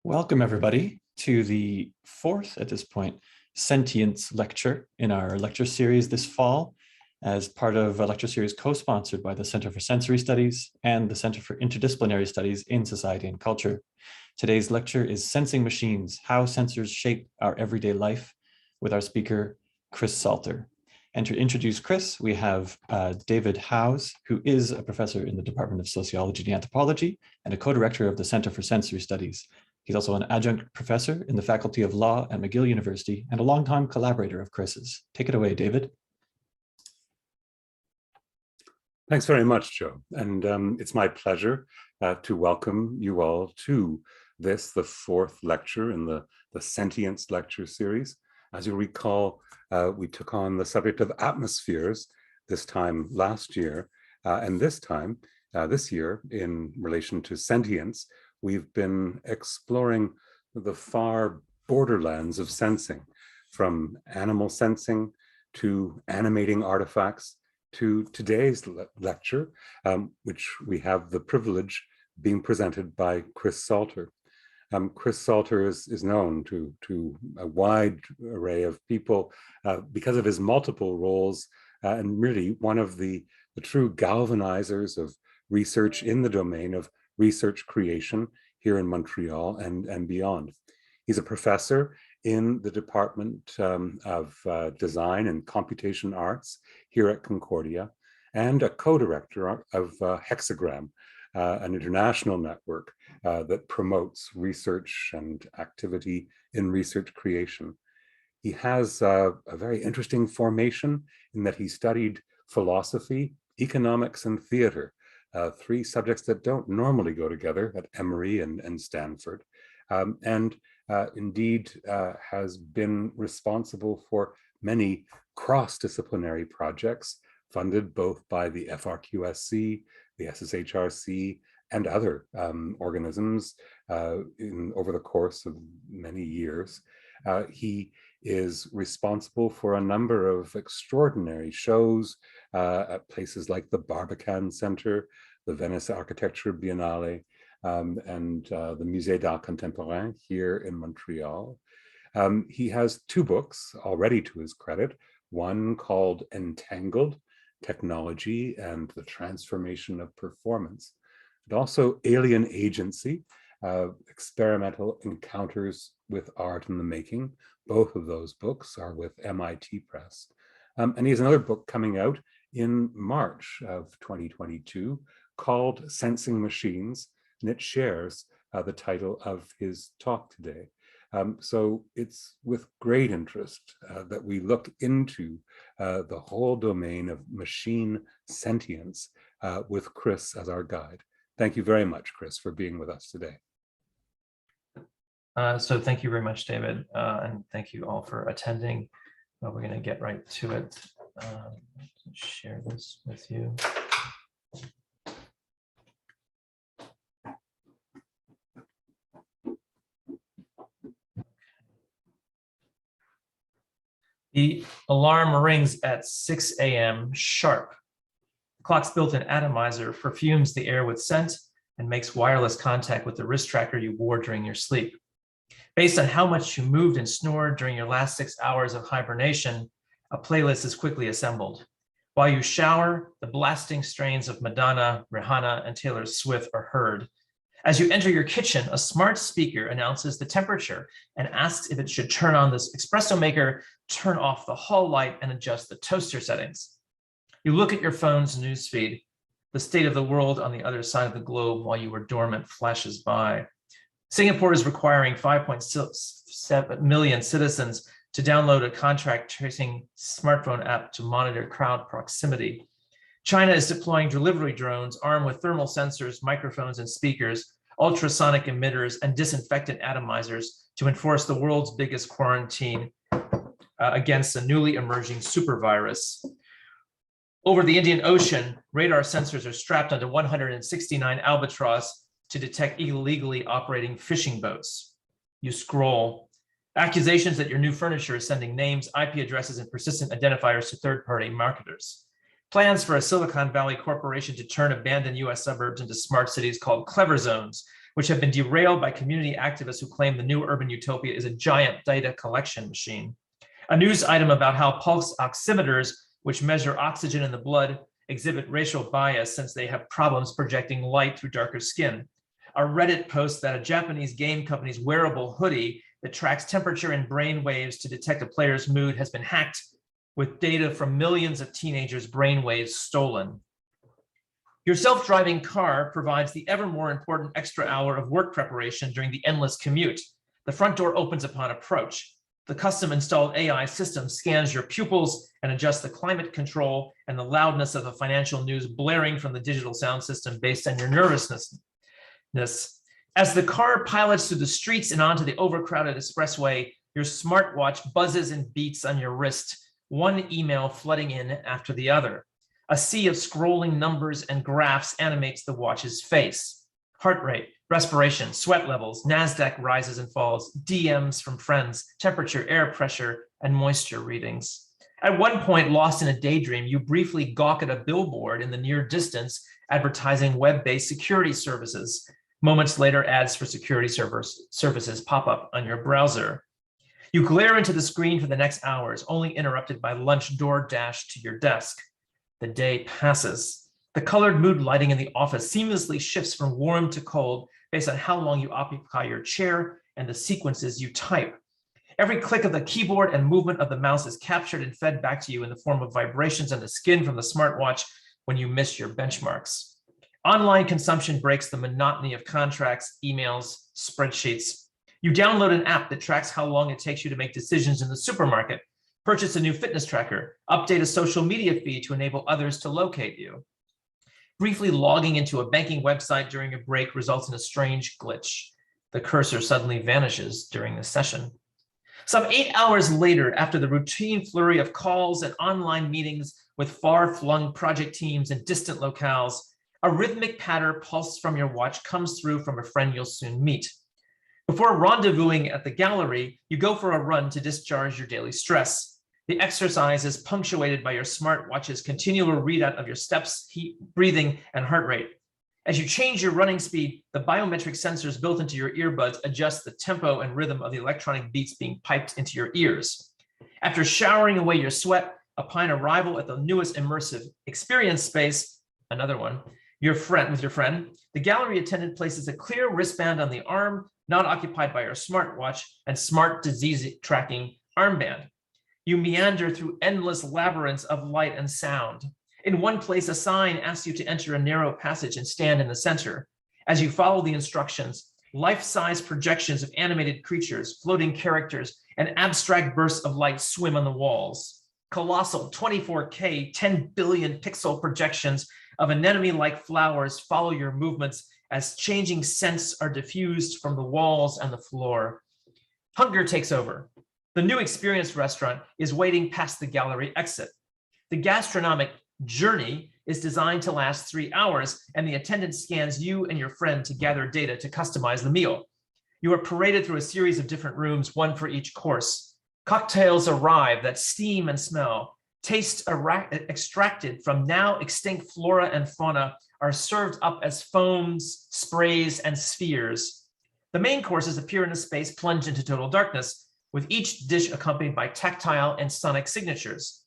Welcome, everybody, to the fourth, at this point, sentience lecture in our lecture series this fall as part of a lecture series co-sponsored by the Center for Sensory Studies and the Center for Interdisciplinary Studies in Society and Culture. Today's lecture is Sensing Machines, How Sensors Shape Our Everyday Life, with our speaker, Chris Salter. And to introduce Chris, we have David Howes, who is a professor in the Department of Sociology and Anthropology and a co-director of the Center for Sensory Studies. He's also an adjunct professor in the Faculty of Law at McGill University and a longtime collaborator of Chris's. Take it away, David. Thanks very much, Joe. And it's my pleasure to welcome you all to this, the fourth lecture in the Sentience lecture series. As you recall, we took on the subject of atmospheres this time last year, and this year, in relation to sentience, we've been exploring the far borderlands of sensing, from animal sensing to animating artifacts to today's lecture, which we have the privilege being presented by Chris Salter. Chris Salter is known to a wide array of people because of his multiple roles, and really one of the true galvanizers of research in the domain of research creation here in Montreal and beyond. He's a professor in the Department of Design and Computation Arts here at Concordia, and a co-director of Hexagram, an international network that promotes research and activity in research creation. He has a very interesting formation in that he studied philosophy, economics, and theater, three subjects that don't normally go together at Emory and Stanford, and indeed has been responsible for many cross-disciplinary projects funded both by the FRQSC, the SSHRC, and other organisms over the course of many years. He is responsible for a number of extraordinary shows at places like the Barbican Center, the Venice Architecture Biennale, and the Musée d'Art Contemporain here in Montreal. He has two books already to his credit, one called Entangled: Technology and the Transformation of Performance, and also Alien Agency, Experimental Encounters with Art in the Making. Both of those books are with MIT Press. And he has another book coming out in March of 2022 called Sensing Machines, and it shares the title of his talk today. So it's with great interest that we look into the whole domain of machine sentience with Chris as our guide. Thank you very much, Chris, for being with us today. So thank you very much, David, and thank you all for attending. We're going to get right to it. Share this with you. The alarm rings at 6 a.m. sharp. The clock's built-in atomizer perfumes the air with scent and makes wireless contact with the wrist tracker you wore during your sleep. Based on how much you moved and snored during your last 6 hours of hibernation, a playlist is quickly assembled. While you shower, the blasting strains of Madonna, Rihanna, and Taylor Swift are heard. As you enter your kitchen, a smart speaker announces the temperature and asks if it should turn on this espresso maker, turn off the hall light, and adjust the toaster settings. You look at your phone's newsfeed. The state of the world on the other side of the globe while you were dormant flashes by. Singapore is requiring 5.7 million citizens to download a contract tracing smartphone app to monitor crowd proximity. China is deploying delivery drones armed with thermal sensors, microphones, and speakers, ultrasonic emitters, and disinfectant atomizers to enforce the world's biggest quarantine against a newly emerging supervirus. Over the Indian Ocean, radar sensors are strapped onto 169 albatross to detect illegally operating fishing boats. You scroll. Accusations that your new furniture is sending names, IP addresses, and persistent identifiers to third-party marketers. Plans for a Silicon Valley corporation to turn abandoned US suburbs into smart cities called clever zones, which have been derailed by community activists who claim the new urban utopia is a giant data collection machine. A news item about how pulse oximeters, which measure oxygen in the blood, exhibit racial bias since they have problems projecting light through darker skin. A Reddit post that a Japanese game company's wearable hoodie that tracks temperature and brain waves to detect a player's mood has been hacked, with data from millions of teenagers' brain waves stolen. Your self-driving car provides the ever more important extra hour of work preparation during the endless commute. The front door opens upon approach. The custom installed AI system scans your pupils and adjusts the climate control and the loudness of the financial news blaring from the digital sound system based on your nervousness. As the car pilots through the streets and onto the overcrowded expressway, your smartwatch buzzes and beeps on your wrist, one email flooding in after the other. A sea of scrolling numbers and graphs animates the watch's face. Heart rate, respiration, sweat levels, NASDAQ rises and falls, DMs from friends, temperature, air pressure, and moisture readings. At one point, lost in a daydream, you briefly gawk at a billboard in the near distance advertising web-based security services. Moments later, ads for security services pop up on your browser. You glare into the screen for the next hours, only interrupted by lunch DoorDash to your desk. The day passes. The colored mood lighting in the office seamlessly shifts from warm to cold based on how long you occupy your chair and the sequences you type. Every click of the keyboard and movement of the mouse is captured and fed back to you in the form of vibrations on the skin from the smartwatch when you miss your benchmarks. Online consumption breaks the monotony of contracts, emails, spreadsheets. You download an app that tracks how long it takes you to make decisions in the supermarket, purchase a new fitness tracker, update a social media feed to enable others to locate you. Briefly logging into a banking website during a break results in a strange glitch. The cursor suddenly vanishes during the session. Some 8 hours later, after the routine flurry of calls and online meetings with far-flung project teams in distant locales, a rhythmic patter pulsed from your watch comes through from a friend you'll soon meet. Before rendezvousing at the gallery, you go for a run to discharge your daily stress. The exercise is punctuated by your smartwatch's continual readout of your steps, heat, breathing, and heart rate. As you change your running speed, the biometric sensors built into your earbuds adjust the tempo and rhythm of the electronic beats being piped into your ears. After showering away your sweat, upon arrival at the newest immersive experience space, another one, with your friend, the gallery attendant places a clear wristband on the arm, not occupied by your smartwatch and smart disease tracking armband. You meander through endless labyrinths of light and sound. In one place, a sign asks you to enter a narrow passage and stand in the center. As you follow the instructions, life-size projections of animated creatures, floating characters, and abstract bursts of light swim on the walls. Colossal 24K, 10 billion pixel projections of anemone-like flowers follow your movements as changing scents are diffused from the walls and the floor. Hunger takes over. The new experience restaurant is waiting past the gallery exit. The gastronomic journey is designed to last 3 hours, and the attendant scans you and your friend to gather data to customize the meal. You are paraded through a series of different rooms, one for each course. Cocktails arrive that steam and smell. Tastes extracted from now extinct flora and fauna are served up as foams, sprays, and spheres. The main courses appear in a space plunged into total darkness, with each dish accompanied by tactile and sonic signatures.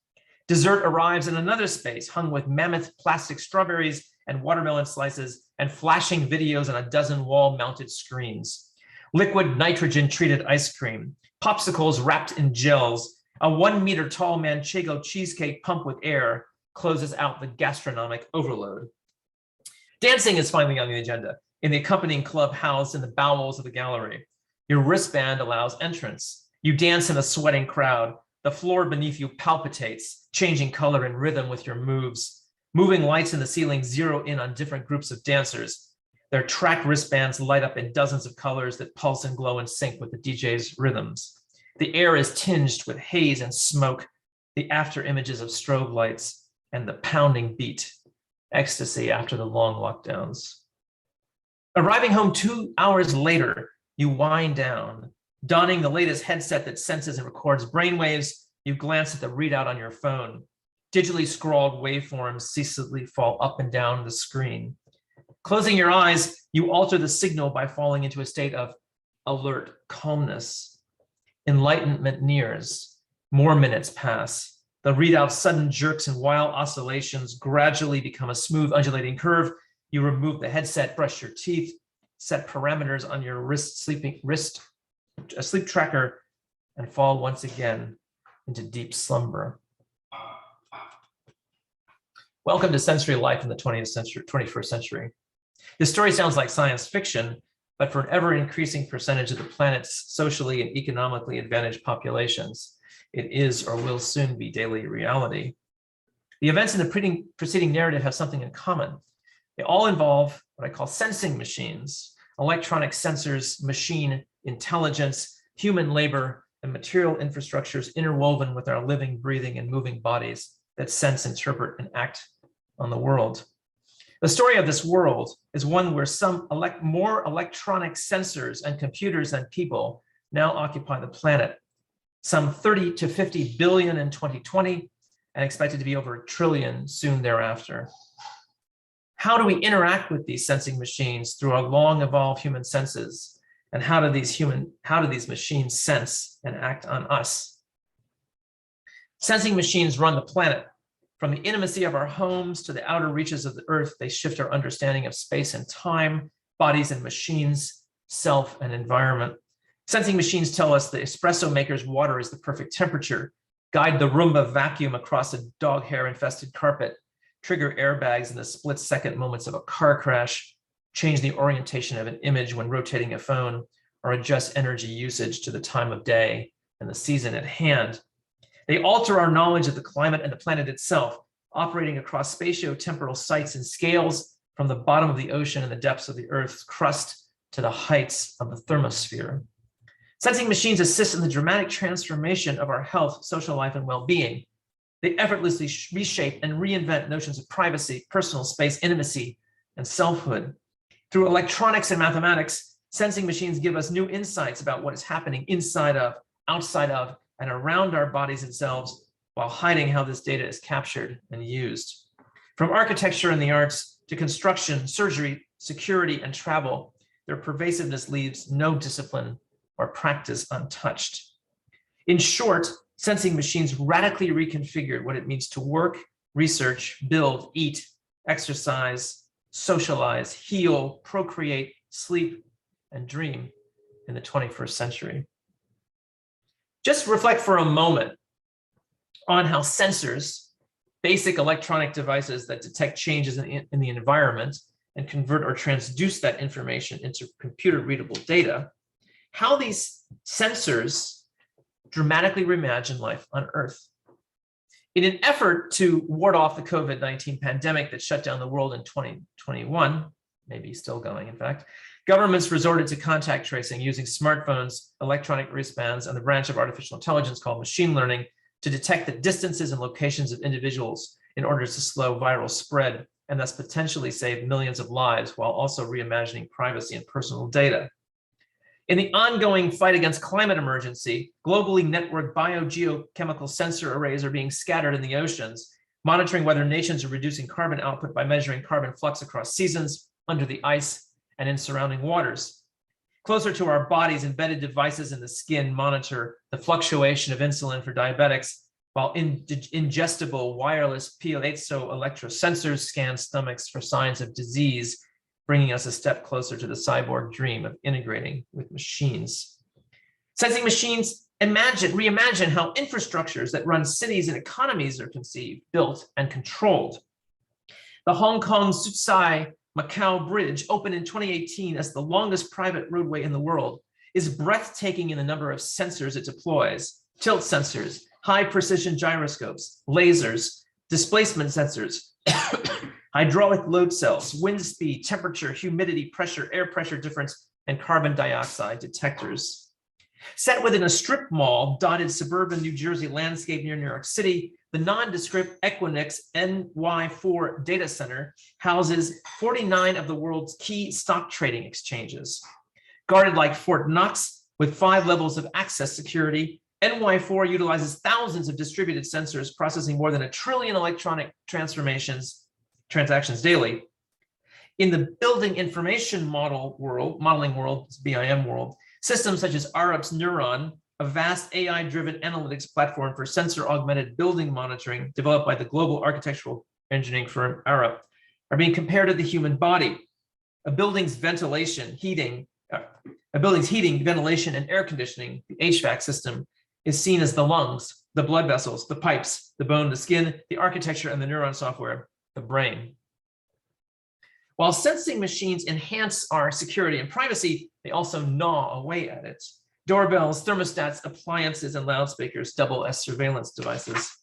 Dessert arrives in another space hung with mammoth plastic strawberries and watermelon slices and flashing videos on a dozen wall-mounted screens. Liquid nitrogen-treated ice cream, popsicles wrapped in gels, a 1 meter tall manchego cheesecake pumped with air closes out the gastronomic overload. Dancing is finally on the agenda in the accompanying club housed in the bowels of the gallery. Your wristband allows entrance. You dance in a sweating crowd. The floor beneath you palpitates, changing color and rhythm with your moves. Moving lights in the ceiling zero in on different groups of dancers. Their track wristbands light up in dozens of colors that pulse and glow in sync with the DJ's rhythms. The air is tinged with haze and smoke, the after images of strobe lights, and the pounding beat. Ecstasy after the long lockdowns. Arriving home 2 hours later, you wind down. Donning the latest headset that senses and records brainwaves, you glance at the readout on your phone. Digitally scrawled waveforms ceaselessly fall up and down the screen. Closing your eyes, you alter the signal by falling into a state of alert calmness. Enlightenment nears. More minutes pass. The readout sudden jerks and wild oscillations gradually become a smooth undulating curve. You remove the headset, brush your teeth, set parameters on your a sleep tracker, and fall once again into deep slumber. Welcome to sensory life in the 21st century. This story sounds like science fiction, but for an ever-increasing percentage of the planet's socially and economically advantaged populations, it is or will soon be daily reality. The events in the preceding narrative have something in common. They all involve what I call sensing machines, electronic sensors, machine intelligence, human labor, and material infrastructures interwoven with our living, breathing, and moving bodies that sense, interpret, and act on the world. The story of this world is one where some more electronic sensors and computers than people now occupy the planet, some 30 to 50 billion in 2020, and expected to be over 1 trillion soon thereafter. How do we interact with these sensing machines through our long evolved human senses? And how do these machines sense and act on us? Sensing machines run the planet. From the intimacy of our homes to the outer reaches of the earth, they shift our understanding of space and time, bodies and machines, self and environment. Sensing machines tell us the espresso maker's water is the perfect temperature, guide the Roomba vacuum across a dog hair infested carpet, trigger airbags in the split-second moments of a car crash, change the orientation of an image when rotating a phone, or adjust energy usage to the time of day and the season at hand. They alter our knowledge of the climate and the planet itself, operating across spatio-temporal sites and scales from the bottom of the ocean and the depths of the Earth's crust to the heights of the thermosphere. Sensing machines assist in the dramatic transformation of our health, social life, and well-being. They effortlessly reshape and reinvent notions of privacy, personal space, intimacy, and selfhood. Through electronics and mathematics, sensing machines give us new insights about what is happening inside of, outside of, and around our bodies and selves, while hiding how this data is captured and used. From architecture and the arts to construction, surgery, security, and travel, their pervasiveness leaves no discipline or practice untouched. In short, sensing machines radically reconfigured what it means to work, research, build, eat, exercise, socialize, heal, procreate, sleep, and dream in the 21st century. Just reflect for a moment on how sensors, basic electronic devices that detect changes in the environment and convert or transduce that information into computer-readable data, how these sensors dramatically reimagine life on Earth. In an effort to ward off the COVID-19 pandemic that shut down the world in 2021, maybe still going, in fact, governments resorted to contact tracing using smartphones, electronic wristbands, and the branch of artificial intelligence called machine learning to detect the distances and locations of individuals in order to slow viral spread and thus potentially save millions of lives while also reimagining privacy and personal data. In the ongoing fight against climate emergency, globally networked biogeochemical sensor arrays are being scattered in the oceans, monitoring whether nations are reducing carbon output by measuring carbon flux across seasons, under the ice, and in surrounding waters. Closer to our bodies, embedded devices in the skin monitor the fluctuation of insulin for diabetics, while ingestible wireless piezoelectrosensors scan stomachs for signs of disease, bringing us a step closer to the cyborg dream of integrating with machines. Sensing machines reimagine how infrastructures that run cities and economies are conceived, built, and controlled. The Hong Kong Sutsai Macau Bridge, opened in 2018 as the longest private roadway in the world, is breathtaking in the number of sensors it deploys: tilt sensors, high precision gyroscopes, lasers, displacement sensors, hydraulic load cells, wind speed, temperature, humidity, pressure, air pressure difference, and carbon dioxide detectors. Set within a strip mall dotted suburban New Jersey landscape near New York City, the nondescript Equinix NY4 data center houses 49 of the world's key stock trading exchanges. Guarded like Fort Knox with 5 levels of access security, NY4 utilizes thousands of distributed sensors processing more than 1 trillion electronic transactions daily. In the building information modeling world, BIM world, systems such as Arup's Neuron, a vast AI-driven analytics platform for sensor-augmented building monitoring developed by the global architectural engineering firm Arup, are being compared to the human body. A building's heating, ventilation, and air conditioning, the HVAC system, is seen as the lungs, the blood vessels, the pipes, the bone, the skin, the architecture, and the neuron software, the brain. While sensing machines enhance our security and privacy, they also gnaw away at it. Doorbells, thermostats, appliances, and loudspeakers double as surveillance devices.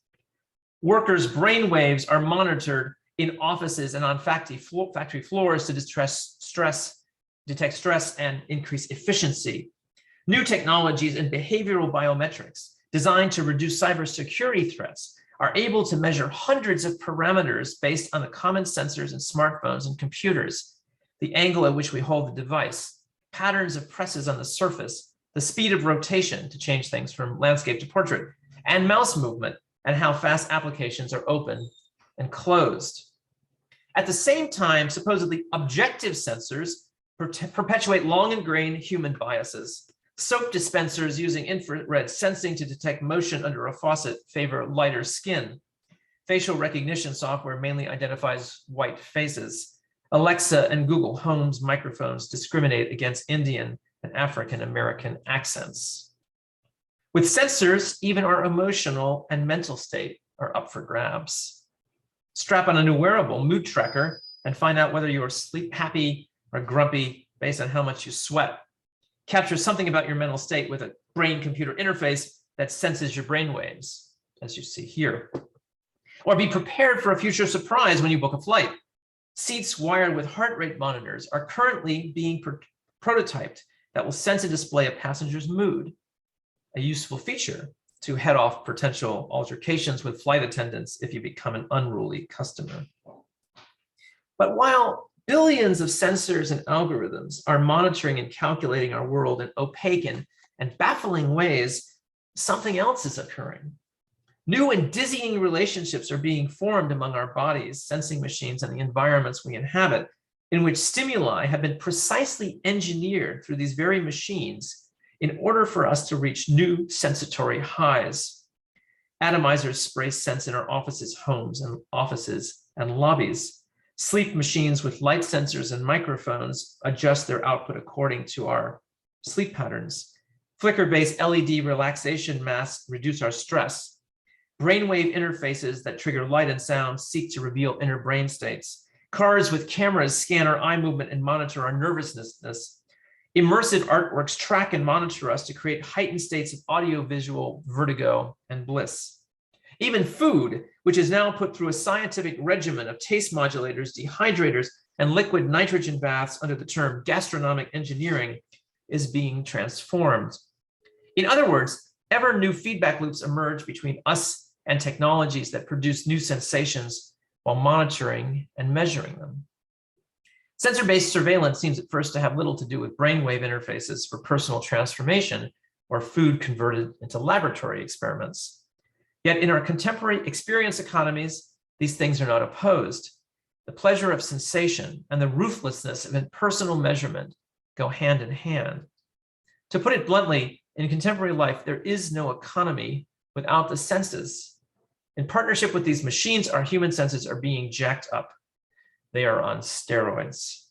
Workers' brain waves are monitored in offices and on factory floors to detect stress and increase efficiency. New technologies and behavioral biometrics designed to reduce cybersecurity threats are able to measure hundreds of parameters based on the common sensors in smartphones and computers, the angle at which we hold the device, patterns of presses on the surface, the speed of rotation to change things from landscape to portrait, and mouse movement, and how fast applications are opened and closed. At the same time, supposedly objective sensors perpetuate long ingrained human biases. Soap dispensers using infrared sensing to detect motion under a faucet favor lighter skin. Facial recognition software mainly identifies white faces. Alexa and Google Home's microphones discriminate against Indian and African American accents. With sensors, even our emotional and mental state are up for grabs. Strap on a new wearable mood tracker and find out whether you are sleep happy or grumpy based on how much you sweat. Capture something about your mental state with a brain-computer interface that senses your brain waves, as you see here. Or be prepared for a future surprise when you book a flight. Seats wired with heart rate monitors are currently being prototyped that will sense and display a passenger's mood, a useful feature to head off potential altercations with flight attendants if you become an unruly customer. But while billions of sensors and algorithms are monitoring and calculating our world in opaque and baffling ways, something else is occurring. New and dizzying relationships are being formed among our bodies, sensing machines, and the environments we inhabit, in which stimuli have been precisely engineered through these very machines in order for us to reach new sensatory highs. Atomizers spray sense in our offices, homes, and lobbies. Sleep machines with light sensors and microphones adjust their output according to our sleep patterns. Flicker-based LED relaxation masks reduce our stress. Brainwave interfaces that trigger light and sound seek to reveal inner brain states. Cars with cameras scan our eye movement and monitor our nervousness. Immersive artworks track and monitor us to create heightened states of audio-visual vertigo and bliss. Even food, which is now put through a scientific regimen of taste modulators, dehydrators, and liquid nitrogen baths under the term gastronomic engineering, is being transformed. In other words, ever new feedback loops emerge between us and technologies that produce new sensations while monitoring and measuring them. Sensor-based surveillance seems at first to have little to do with brainwave interfaces for personal transformation or food converted into laboratory experiments. Yet in our contemporary experience economies, these things are not opposed. The pleasure of sensation and the ruthlessness of impersonal measurement go hand in hand. To put it bluntly, in contemporary life, there is no economy without the senses. In partnership with these machines, our human senses are being jacked up. They are on steroids.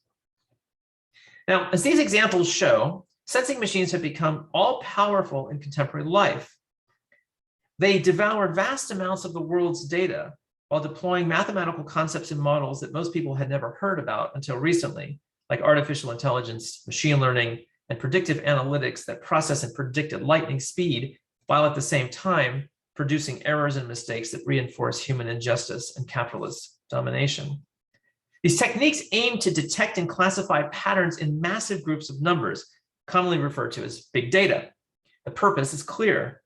Now, as these examples show, sensing machines have become all-powerful in contemporary life. They devour vast amounts of the world's data while deploying mathematical concepts and models that most people had never heard about until recently, like artificial intelligence, machine learning, and predictive analytics that process and predict at lightning speed, while at the same time producing errors and mistakes that reinforce human injustice and capitalist domination. These techniques aim to detect and classify patterns in massive groups of numbers, commonly referred to as big data. The purpose is clear: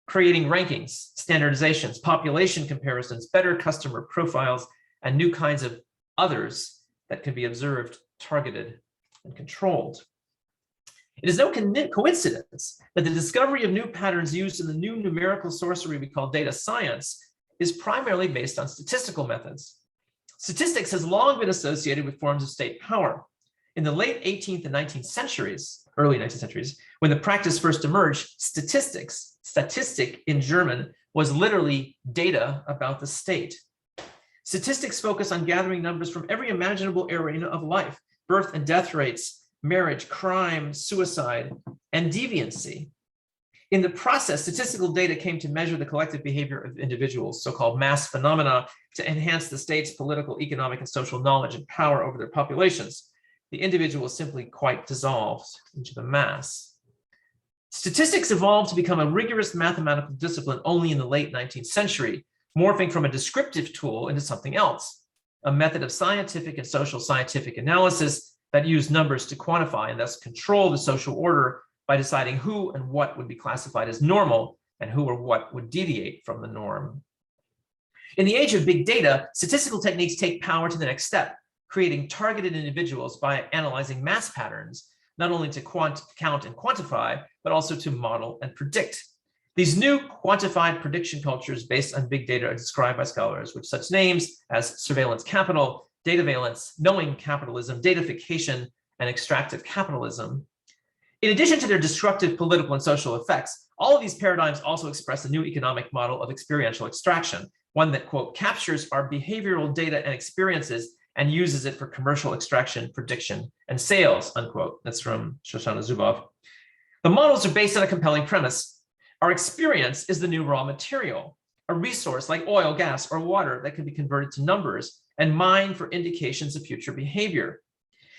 creating rankings, standardizations, population comparisons, better customer profiles, and new kinds of others that can be observed, targeted, and controlled. It is no coincidence that the discovery of new patterns used in the new numerical sorcery we call data science is primarily based on statistical methods. Statistics has long been associated with forms of state power. In the late 18th and 19th centuries, early 19th centuries, when the practice first emerged, statistic in German was literally data about the state. Statistics focus on gathering numbers from every imaginable arena of life: birth and death rates, marriage, crime, suicide, and deviancy. In the process, statistical data came to measure the collective behavior of individuals, so-called mass phenomena, to enhance the state's political, economic, and social knowledge and power over their populations. The individual is simply quite dissolved into the mass. Statistics evolved to become a rigorous mathematical discipline only in the late 19th century, morphing from a descriptive tool into something else, a method of scientific and social scientific analysis that used numbers to quantify and thus control the social order by deciding who and what would be classified as normal and who or what would deviate from the norm. In the age of big data, statistical techniques take power to the next step, creating targeted individuals by analyzing mass patterns, not only to count and quantify, but also to model and predict. These new quantified prediction cultures based on big data are described by scholars with such names as surveillance capital, datavalence, knowing capitalism, datafication, and extractive capitalism. In addition to their destructive political and social effects, all of these paradigms also express a new economic model of experiential extraction, one that, quote, captures our behavioral data and experiences and uses it for commercial extraction, prediction, and sales, unquote. That's from Shoshana Zuboff. The models are based on a compelling premise. Our experience is the new raw material, a resource like oil, gas, or water that can be converted to numbers and mined for indications of future behavior.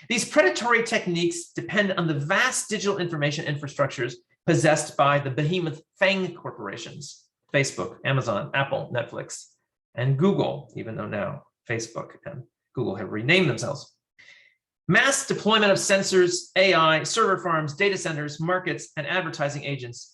These predatory techniques depend on the vast digital information infrastructures possessed by the behemoth FANG corporations, Facebook, Amazon, Apple, Netflix, and Google, even though now Facebook and Google have renamed themselves. Mass deployment of sensors, AI, server farms, data centers, markets, and advertising agencies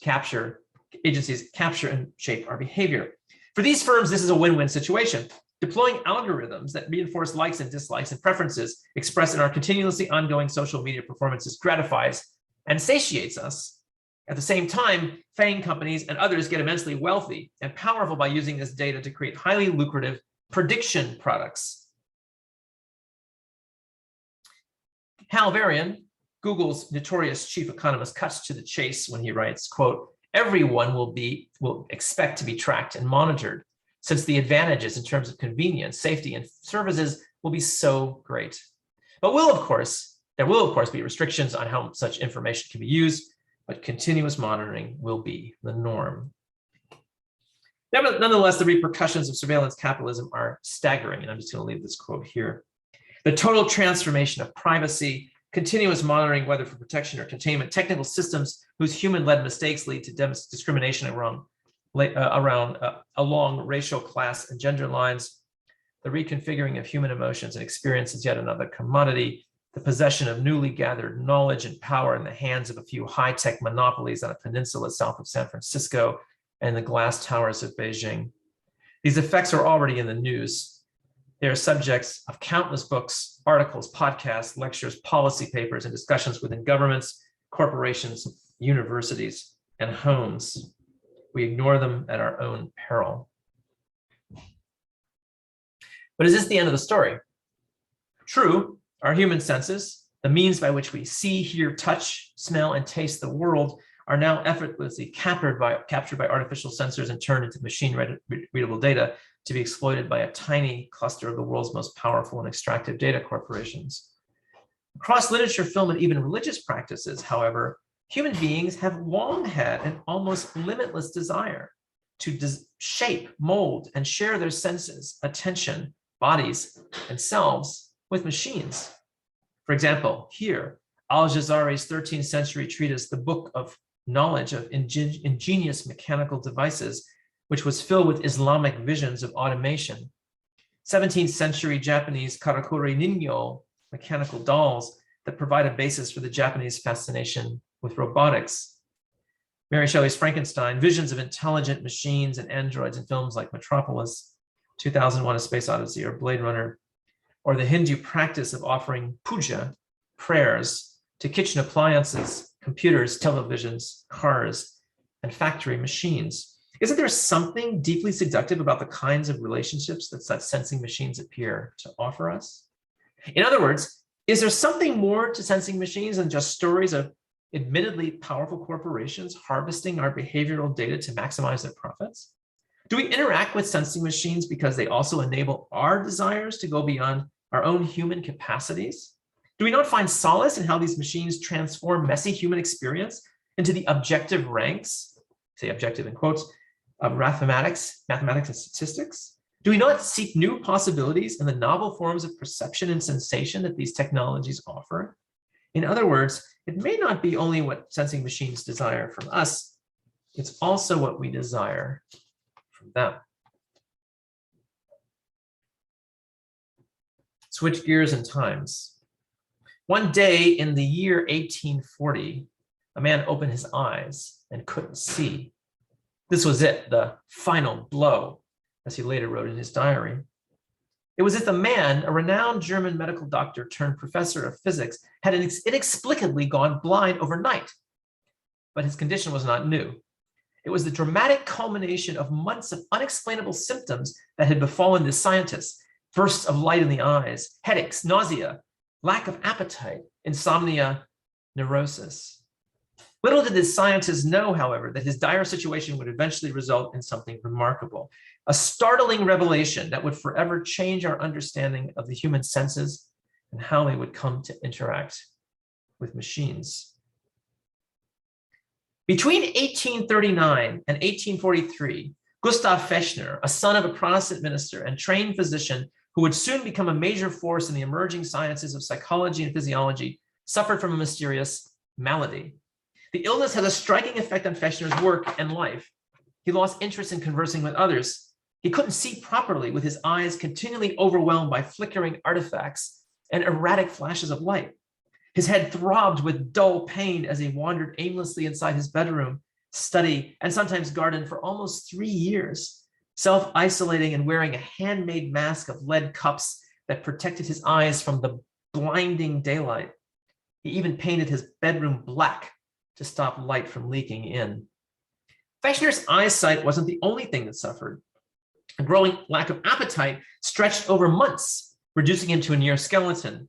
capture and shape our behavior. For these firms, this is a win-win situation. Deploying algorithms that reinforce likes and dislikes and preferences expressed in our continuously ongoing social media performances gratifies and satiates us. At the same time, FANG companies and others get immensely wealthy and powerful by using this data to create highly lucrative prediction products. Hal Varian, Google's notorious chief economist, cuts to the chase when he writes, quote, everyone will expect to be tracked and monitored, since the advantages in terms of convenience, safety, and services will be so great. But there will, of course, be restrictions on how such information can be used, but continuous monitoring will be the norm. Nonetheless, the repercussions of surveillance capitalism are staggering, and I'm just going to leave this quote here. The total transformation of privacy, continuous monitoring, whether for protection or containment, technical systems whose human-led mistakes lead to discrimination along racial, class, and gender lines, the reconfiguring of human emotions and experiences, yet another commodity, the possession of newly gathered knowledge and power in the hands of a few high-tech monopolies on a peninsula south of San Francisco and the glass towers of Beijing. These effects are already in the news. They are subjects of countless books, articles, podcasts, lectures, policy papers, and discussions within governments, corporations, universities, and homes. We ignore them at our own peril. But is this the end of the story? True, our human senses, the means by which we see, hear, touch, smell, and taste the world, are now effortlessly captured by artificial sensors and turned into machine-readable data to be exploited by a tiny cluster of the world's most powerful and extractive data corporations. Across literature, film, and even religious practices, however, human beings have long had an almost limitless desire to shape, mold, and share their senses, attention, bodies, and selves with machines. For example, here, Al-Jazari's 13th century treatise, The Book of Knowledge of Ingenious Mechanical Devices, which was filled with Islamic visions of automation. 17th century Japanese karakuri ninyo, mechanical dolls that provide a basis for the Japanese fascination with robotics. Mary Shelley's Frankenstein, visions of intelligent machines and androids in films like Metropolis, 2001: A Space Odyssey, or Blade Runner, or the Hindu practice of offering puja, prayers, to kitchen appliances, computers, televisions, cars, and factory machines. Isn't there something deeply seductive about the kinds of relationships that such sensing machines appear to offer us? In other words, is there something more to sensing machines than just stories of admittedly powerful corporations harvesting our behavioral data to maximize their profits? Do we interact with sensing machines because they also enable our desires to go beyond our own human capacities? Do we not find solace in how these machines transform messy human experience into the objective ranks, say objective in quotes, of mathematics and statistics? Do we not seek new possibilities in the novel forms of perception and sensation that these technologies offer? In other words, it may not be only what sensing machines desire from us, it's also what we desire from them. Switch gears in times. One day in the year 1840, a man opened his eyes and couldn't see. This was it, the final blow, as he later wrote in his diary. It was as if the man, a renowned German medical doctor turned professor of physics, had inexplicably gone blind overnight. But his condition was not new. It was the dramatic culmination of months of unexplainable symptoms that had befallen this scientist: bursts of light in the eyes, headaches, nausea, lack of appetite, insomnia, neurosis. Little did this scientist know, however, that his dire situation would eventually result in something remarkable, a startling revelation that would forever change our understanding of the human senses and how they would come to interact with machines. Between 1839 and 1843, Gustav Fechner, a son of a Protestant minister and trained physician who would soon become a major force in the emerging sciences of psychology and physiology, suffered from a mysterious malady. The illness had a striking effect on Fechner's work and life. He lost interest in conversing with others. He couldn't see properly, with his eyes continually overwhelmed by flickering artifacts and erratic flashes of light. His head throbbed with dull pain as he wandered aimlessly inside his bedroom, study, and sometimes garden for almost 3 years, self-isolating and wearing a handmade mask of lead cups that protected his eyes from the blinding daylight. He even painted his bedroom black to stop light from leaking in. Fechner's eyesight wasn't the only thing that suffered. A growing lack of appetite stretched over months, reducing him to a near skeleton.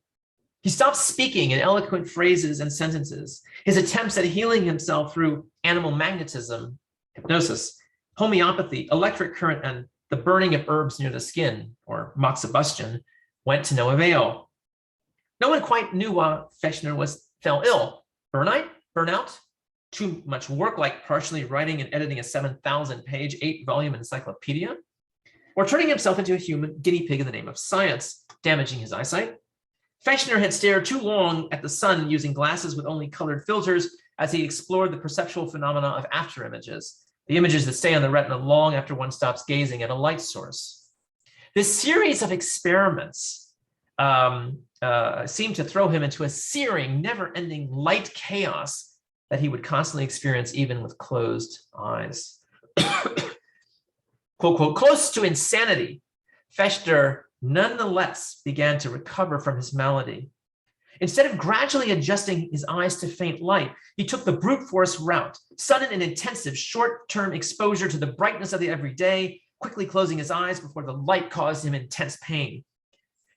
He stopped speaking in eloquent phrases and sentences. His attempts at healing himself through animal magnetism, hypnosis, homeopathy, electric current, and the burning of herbs near the skin, or moxibustion, went to no avail. No one quite knew why Fechner fell ill. Burnout, too much work, like partially writing and editing a 7,000-page, 8-volume encyclopedia, or turning himself into a human guinea pig in the name of science, damaging his eyesight. Fechner had stared too long at the sun using glasses with only colored filters as he explored the perceptual phenomena of after images, the images that stay on the retina long after one stops gazing at a light source. This series of experiments seemed to throw him into a searing, never-ending light chaos that he would constantly experience even with closed eyes. Quote, quote, close to insanity, Fechner nonetheless began to recover from his malady. Instead of gradually adjusting his eyes to faint light, he took the brute force route, sudden and intensive short-term exposure to the brightness of the everyday, quickly closing his eyes before the light caused him intense pain.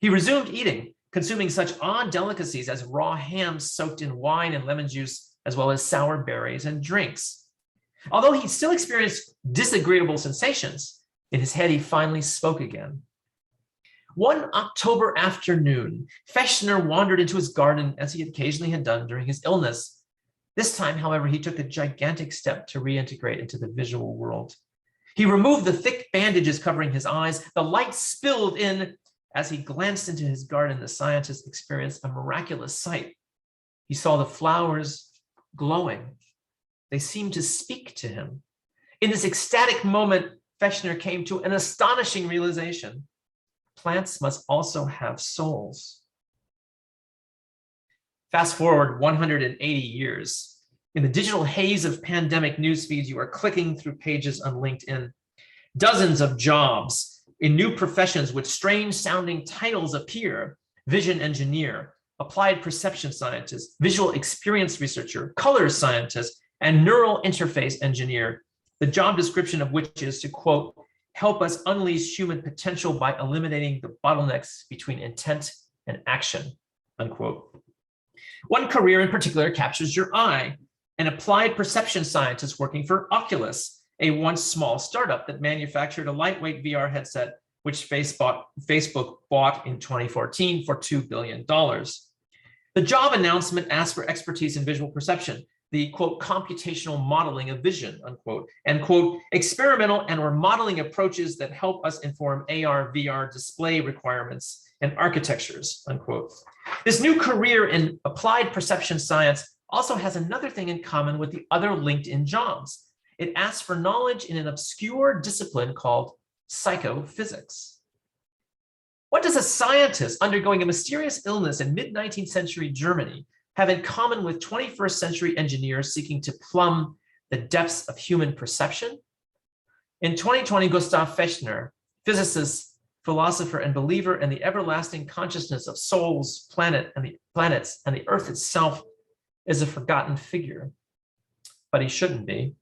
He resumed eating, consuming such odd delicacies as raw ham soaked in wine and lemon juice, as well as sour berries and drinks. Although he still experienced disagreeable sensations, in his head he finally spoke again. One October afternoon, Fechner wandered into his garden as he occasionally had done during his illness. This time, however, he took a gigantic step to reintegrate into the visual world. He removed the thick bandages covering his eyes. The light spilled in. As he glanced into his garden, the scientist experienced a miraculous sight. He saw the flowers glowing. They seemed to speak to him. In this ecstatic moment, Fechner came to an astonishing realization. Plants must also have souls. Fast forward 180 years. In the digital haze of pandemic news feeds, you are clicking through pages on LinkedIn. Dozens of jobs in new professions with strange sounding titles appear: vision engineer, applied perception scientist, visual experience researcher, color scientist, and neural interface engineer, the job description of which is to, quote, help us unleash human potential by eliminating the bottlenecks between intent and action, unquote. One career in particular captures your eye: an applied perception scientist working for Oculus, a once small startup that manufactured a lightweight VR headset, which Facebook bought in 2014 for $2 billion. The job announcement asked for expertise in visual perception, the, quote, computational modeling of vision, unquote, and, quote, experimental and or modeling approaches that help us inform AR, VR display requirements and architectures, unquote. This new career in applied perception science also has another thing in common with the other LinkedIn jobs. It asks for knowledge in an obscure discipline called psychophysics. What does a scientist undergoing a mysterious illness in mid-19th century Germany have in common with 21st century engineers seeking to plumb the depths of human perception? In 2020, Gustav Fechner, physicist, philosopher, and believer in the everlasting consciousness of souls, planets, and the earth itself, is a forgotten figure. But he shouldn't be.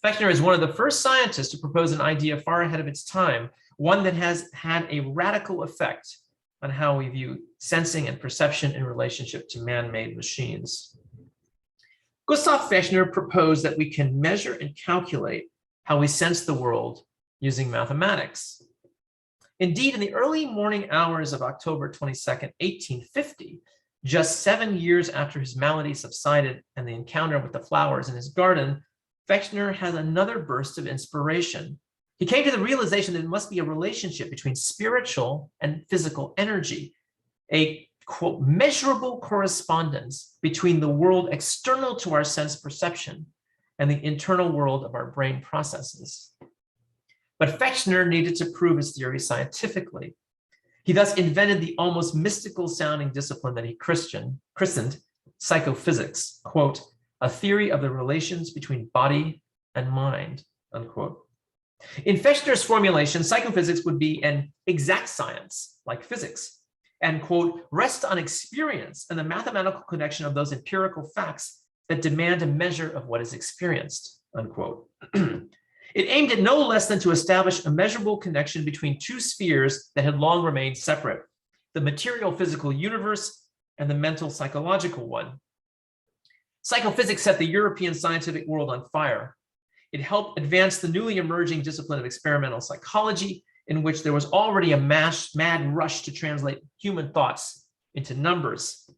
Fechner is one of the first scientists to propose an idea far ahead of its time, one that has had a radical effect on how we view sensing and perception in relationship to man-made machines. Gustav Fechner proposed that we can measure and calculate how we sense the world using mathematics. Indeed, in the early morning hours of October 22nd, 1850, just 7 years after his malady subsided and the encounter with the flowers in his garden, Fechner had another burst of inspiration. He came to the realization that there must be a relationship between spiritual and physical energy, a, quote, measurable correspondence between the world external to our sense perception and the internal world of our brain processes. But Fechner needed to prove his theory scientifically. He thus invented the almost mystical sounding discipline that he christened psychophysics, quote, a theory of the relations between body and mind, unquote. In Fechner's formulation, psychophysics would be an exact science like physics and, quote, rest on experience and the mathematical connection of those empirical facts that demand a measure of what is experienced, unquote. It aimed at no less than to establish a measurable connection between two spheres that had long remained separate, the material physical universe and the mental psychological one. Psychophysics set the European scientific world on fire. It helped advance the newly emerging discipline of experimental psychology, in which there was already a mad rush to translate human thoughts into numbers.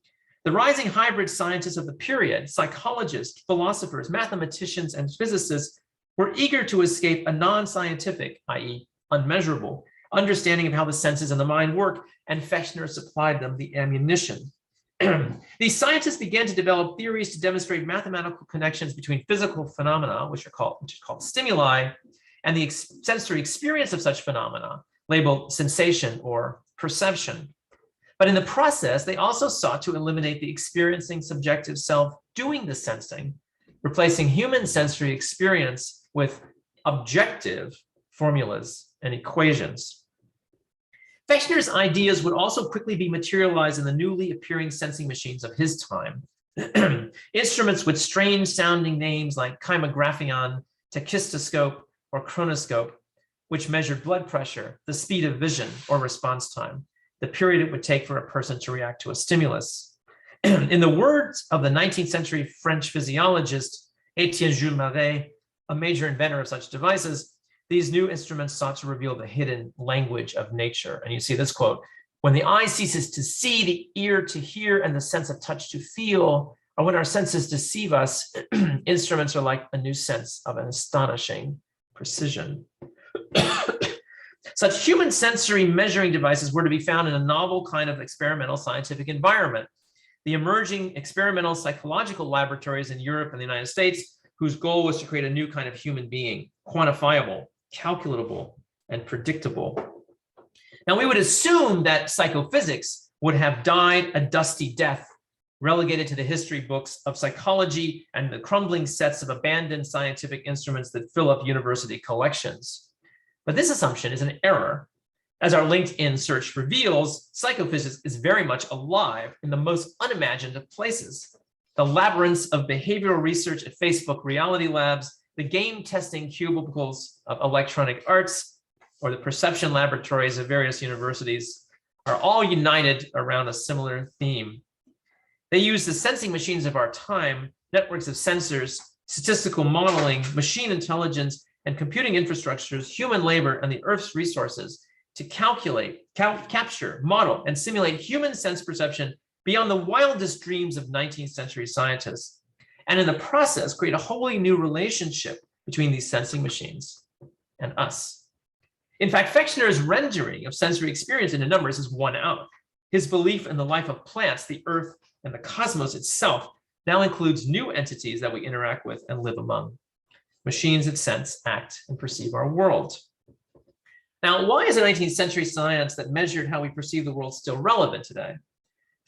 The rising hybrid scientists of the period, psychologists, philosophers, mathematicians, and physicists, were eager to escape a non-scientific, i.e., unmeasurable, understanding of how the senses and the mind work, and Fechner supplied them the ammunition. These scientists began to develop theories to demonstrate mathematical connections between physical phenomena, which is called stimuli, and the sensory experience of such phenomena, labeled sensation or perception. But in the process, they also sought to eliminate the experiencing subjective self doing the sensing, replacing human sensory experience with objective formulas and equations. Fechner's ideas would also quickly be materialized in the newly appearing sensing machines of his time. Instruments with strange sounding names like kymographion, tachistoscope, or chronoscope, which measured blood pressure, the speed of vision, or response time, the period it would take for a person to react to a stimulus. In the words of the 19th century French physiologist Etienne Jules Marey, a major inventor of such devices, these new instruments sought to reveal the hidden language of nature. And you see this quote, when the eye ceases to see, the ear to hear, and the sense of touch to feel, or when our senses deceive us, instruments are like a new sense of an astonishing precision. Such human sensory measuring devices were to be found in a novel kind of experimental scientific environment. The emerging experimental psychological laboratories in Europe and the United States, whose goal was to create a new kind of human being, quantifiable, calculable, and predictable. Now, we would assume that psychophysics would have died a dusty death, relegated to the history books of psychology and the crumbling sets of abandoned scientific instruments that fill up university collections. But this assumption is an error. As our LinkedIn search reveals, psychophysics is very much alive in the most unimagined of places. The labyrinths of behavioral research at Facebook Reality Labs the game testing cubicles of electronic arts, or the perception laboratories of various universities are all united around a similar theme. They use the sensing machines of our time, networks of sensors, statistical modeling, machine intelligence, and computing infrastructures, human labor, and the Earth's resources to calculate, capture, model, and simulate human sense perception beyond the wildest dreams of 19th century scientists, and in the process create a wholly new relationship between these sensing machines and us. In fact, Fechner's rendering of sensory experience into numbers is won out. His belief in the life of plants, the Earth, and the cosmos itself now includes new entities that we interact with and live among. Machines that sense, act, and perceive our world. Now, why is a 19th century science that measured how we perceive the world still relevant today?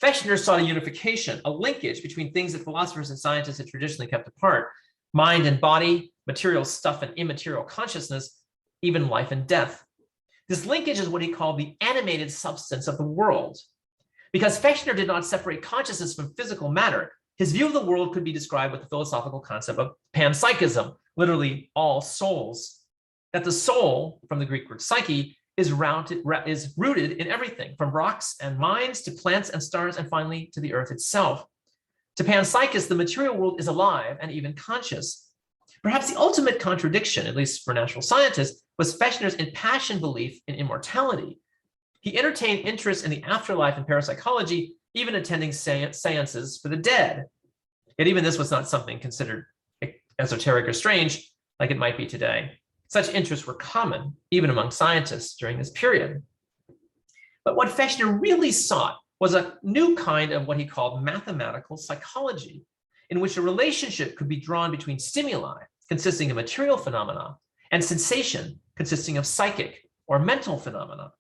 Fechner sought a unification, a linkage between things that philosophers and scientists had traditionally kept apart: mind and body, material stuff and immaterial consciousness, even life and death. This linkage is what he called the animated substance of the world. Because Fechner did not separate consciousness from physical matter, his view of the world could be described with the philosophical concept of panpsychism, literally all souls. That the soul, from the Greek word psyche, is rooted in everything, from rocks and mines to plants and stars, and finally to the earth itself. To panpsychists, the material world is alive and even conscious. Perhaps the ultimate contradiction, at least for natural scientists, was Fechner's impassioned belief in immortality. He entertained interest in the afterlife and parapsychology, even attending seances for the dead. Yet even this was not something considered esoteric or strange, like it might be today. Such interests were common, even among scientists during this period. But what Fechner really sought was a new kind of what he called mathematical psychology, in which a relationship could be drawn between stimuli, consisting of material phenomena, and sensation, consisting of psychic or mental phenomena.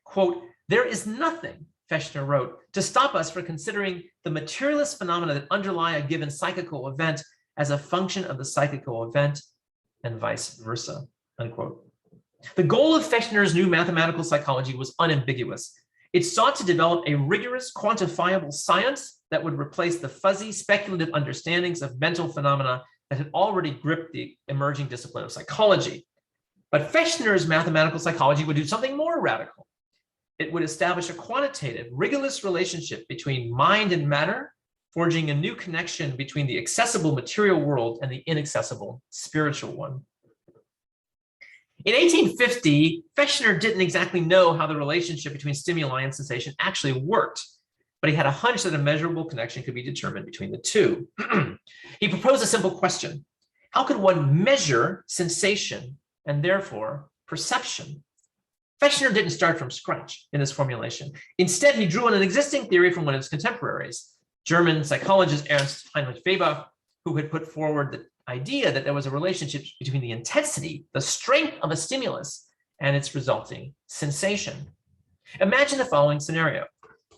Quote, "There is nothing," Fechner wrote, "to stop us from considering the materialist phenomena that underlie a given psychical event as a function of the psychical event, and vice versa," unquote. The goal of Fechner's new mathematical psychology was unambiguous. It sought to develop a rigorous, quantifiable science that would replace the fuzzy, speculative understandings of mental phenomena that had already gripped the emerging discipline of psychology. But Fechner's mathematical psychology would do something more radical. It would establish a quantitative, rigorous relationship between mind and matter, forging a new connection between the accessible material world and the inaccessible spiritual one. In 1850, Fechner didn't exactly know how the relationship between stimuli and sensation actually worked, but he had a hunch that a measurable connection could be determined between the two. He proposed a simple question: how could one measure sensation and therefore perception? Fechner didn't start from scratch in this formulation. Instead, he drew on an existing theory from one of his contemporaries, German psychologist Ernst Heinrich Weber, who had put forward the idea that there was a relationship between the intensity, the strength of a stimulus, and its resulting sensation. Imagine the following scenario.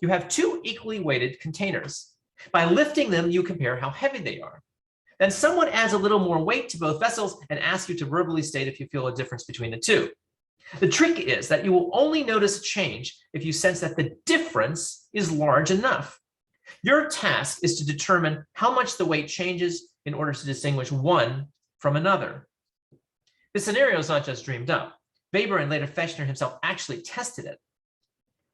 You have two equally weighted containers. By lifting them, you compare how heavy they are. Then someone adds a little more weight to both vessels and asks you to verbally state if you feel a difference between the two. The trick is that you will only notice a change if you sense that the difference is large enough. Your task is to determine how much the weight changes in order to distinguish one from another. This scenario is not just dreamed up. Weber and later Fechner himself actually tested it.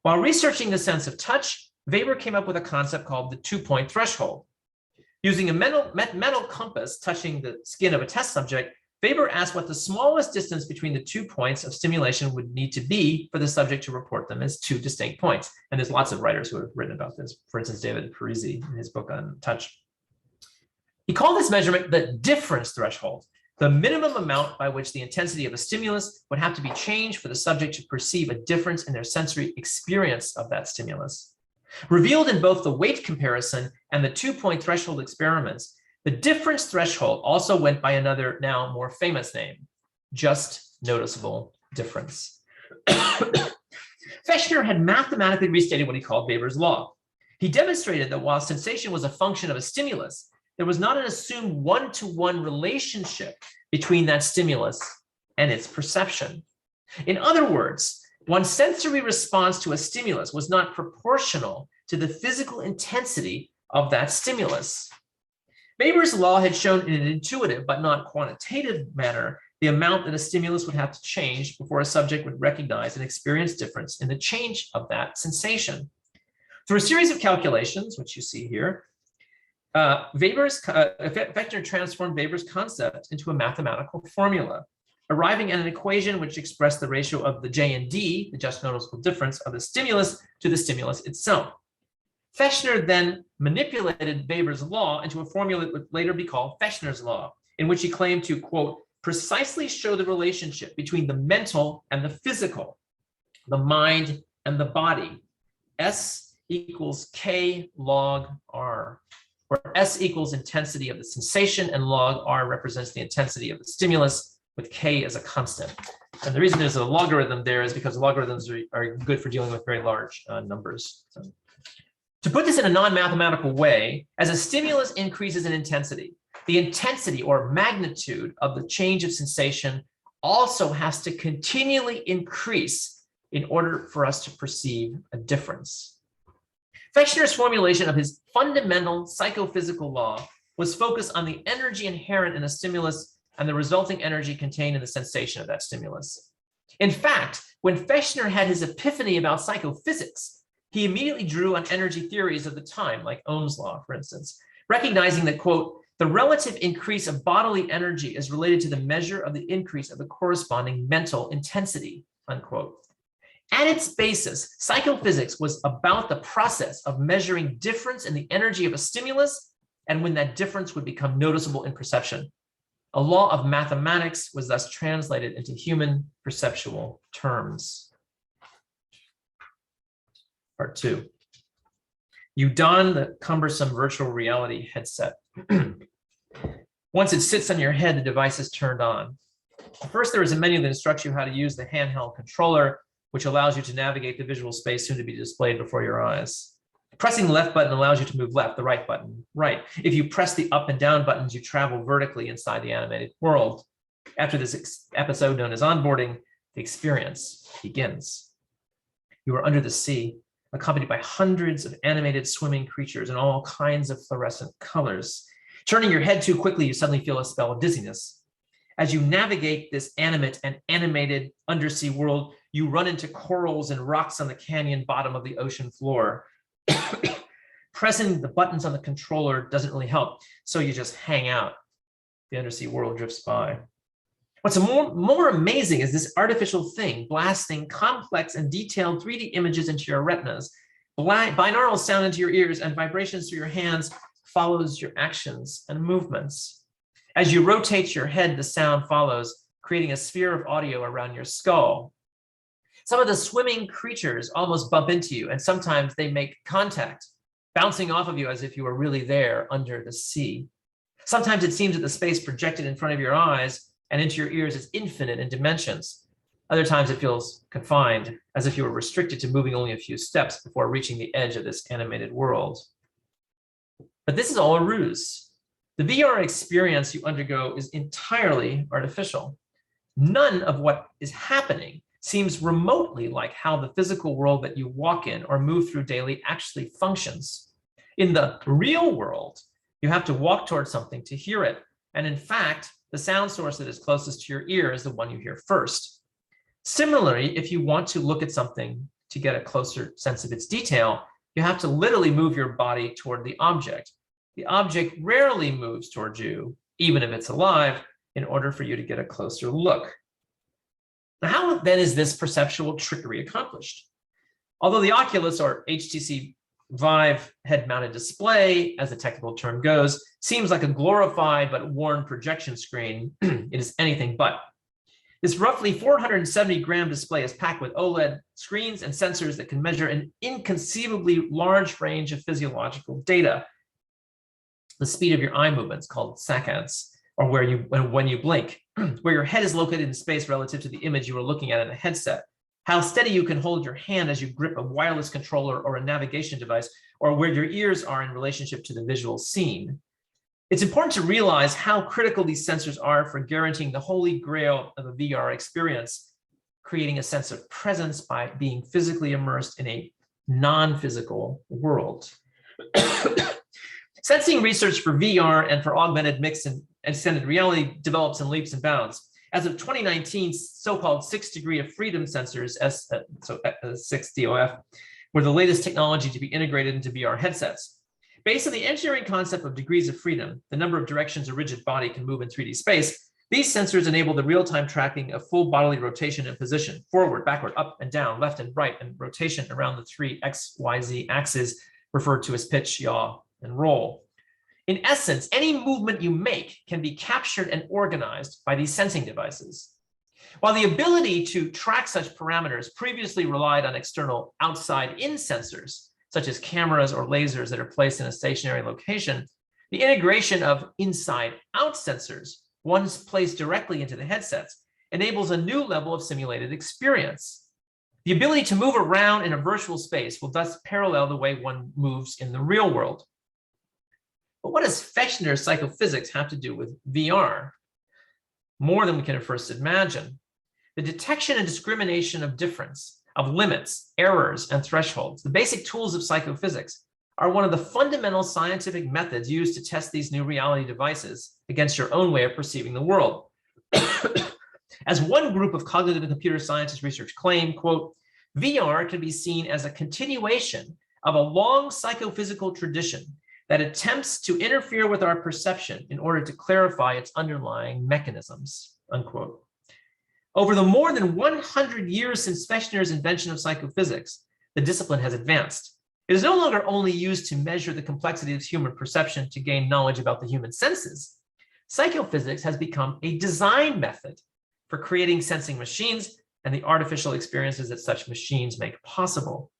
While researching the sense of touch, Weber came up with a concept called the 2-point threshold. Using a metal compass touching the skin of a test subject, Weber asked what the smallest distance between the 2 points of stimulation would need to be for the subject to report them as two distinct points. And there's lots of writers who have written about this. For instance, David Parisi in his book on touch. He called this measurement the difference threshold, the minimum amount by which the intensity of a stimulus would have to be changed for the subject to perceive a difference in their sensory experience of that stimulus. Revealed in both the weight comparison and the 2-point threshold experiments, the difference threshold also went by another, now more famous name, just noticeable difference. Fechner had mathematically restated what he called Weber's law. He demonstrated that while sensation was a function of a stimulus, there was not an assumed one-to-one relationship between that stimulus and its perception. In other words, one's sensory response to a stimulus was not proportional to the physical intensity of that stimulus. Weber's law had shown in an intuitive but not quantitative manner the amount that a stimulus would have to change before a subject would recognize and experience difference in the change of that sensation. Through a series of calculations, which you see here, Fechner transformed Weber's concept into a mathematical formula, arriving at an equation which expressed the ratio of the J and D, the just noticeable difference of the stimulus to the stimulus itself. Fechner then manipulated Weber's law into a formula that would later be called Fechner's law, in which he claimed to, quote, precisely show the relationship between the mental and the physical, the mind and the body. S equals K log R, where S equals intensity of the sensation and log R represents the intensity of the stimulus, with K as a constant. And the reason there's a logarithm there is because logarithms are good for dealing with very large numbers. So, to put this in a non-mathematical way, as a stimulus increases in intensity, the intensity or magnitude of the change of sensation also has to continually increase in order for us to perceive a difference. Fechner's formulation of his fundamental psychophysical law was focused on the energy inherent in a stimulus and the resulting energy contained in the sensation of that stimulus. In fact, when Fechner had his epiphany about psychophysics, he immediately drew on energy theories of the time, like Ohm's law, for instance, recognizing that, quote, the relative increase of bodily energy is related to the measure of the increase of the corresponding mental intensity, unquote. At its basis, psychophysics was about the process of measuring difference in the energy of a stimulus and when that difference would become noticeable in perception. A law of mathematics was thus translated into human perceptual terms. Part 2. You don the cumbersome virtual reality headset. Once it sits on your head, the device is turned on. First, there is a menu that instructs you how to use the handheld controller, which allows you to navigate the visual space soon to be displayed before your eyes. Pressing the left button allows you to move left, the right button right. If you press the up and down buttons, you travel vertically inside the animated world. After this episode known as onboarding, the experience begins. You are under the sea, accompanied by hundreds of animated swimming creatures in all kinds of fluorescent colors. Turning your head too quickly, you suddenly feel a spell of dizziness. As you navigate this animate and animated undersea world, you run into corals and rocks on the canyon bottom of the ocean floor. Pressing the buttons on the controller doesn't really help, so you just hang out. The undersea world drifts by. What's more amazing is this artificial thing blasting complex and detailed 3D images into your retinas, binaural sound into your ears, and vibrations through your hands follows your actions and movements. As you rotate your head, the sound follows, creating a sphere of audio around your skull. Some of the swimming creatures almost bump into you, and sometimes they make contact, bouncing off of you as if you were really there under the sea. Sometimes it seems that the space projected in front of your eyes and into your ears is infinite in dimensions. Other times it feels confined, as if you were restricted to moving only a few steps before reaching the edge of this animated world. But this is all a ruse. The VR experience you undergo is entirely artificial. None of what is happening seems remotely like how the physical world that you walk in or move through daily actually functions. In the real world, you have to walk towards something to hear it. And in fact, the sound source that is closest to your ear is the one you hear first. Similarly, if you want to look at something to get a closer sense of its detail, you have to literally move your body toward the object. The object rarely moves towards you, even if it's alive, in order for you to get a closer look. Now, how then is this perceptual trickery accomplished? Although the Oculus or HTC Vive head-mounted display, as the technical term goes, seems like a glorified but worn projection screen, it is anything but. This roughly 470-gram display is packed with OLED screens and sensors that can measure an inconceivably large range of physiological data. The speed of your eye movements, called saccades, or when you blink, where your head is located in space relative to the image you are looking at in a headset, how steady you can hold your hand as you grip a wireless controller or a navigation device, or where your ears are in relationship to the visual scene. It's important to realize how critical these sensors are for guaranteeing the holy grail of a VR experience, creating a sense of presence by being physically immersed in a non-physical world. Sensing research for VR and for augmented mixed and extended reality develops in leaps and bounds. As of 2019, so-called 6 degree of freedom sensors, 6DOF, were the latest technology to be integrated into VR headsets. Based on the engineering concept of degrees of freedom, the number of directions a rigid body can move in 3D space, these sensors enable the real-time tracking of full bodily rotation and position, forward, backward, up and down, left and right, and rotation around the 3 XYZ axes referred to as pitch, yaw, and roll. In essence, any movement you make can be captured and organized by these sensing devices. While the ability to track such parameters previously relied on external outside-in sensors, such as cameras or lasers that are placed in a stationary location, the integration of inside-out sensors, once placed directly into the headsets, enables a new level of simulated experience. The ability to move around in a virtual space will thus parallel the way one moves in the real world. But what does Fechner's psychophysics have to do with VR? More than we can at first imagine. The detection and discrimination of difference, of limits, errors, and thresholds, the basic tools of psychophysics, are one of the fundamental scientific methods used to test these new reality devices against your own way of perceiving the world. As one group of cognitive and computer scientists research claim, quote, VR can be seen as a continuation of a long psychophysical tradition that attempts to interfere with our perception in order to clarify its underlying mechanisms, unquote. Over the more than 100 years since Fechner's invention of psychophysics, the discipline has advanced. It is no longer only used to measure the complexity of human perception to gain knowledge about the human senses. Psychophysics has become a design method for creating sensing machines and the artificial experiences that such machines make possible.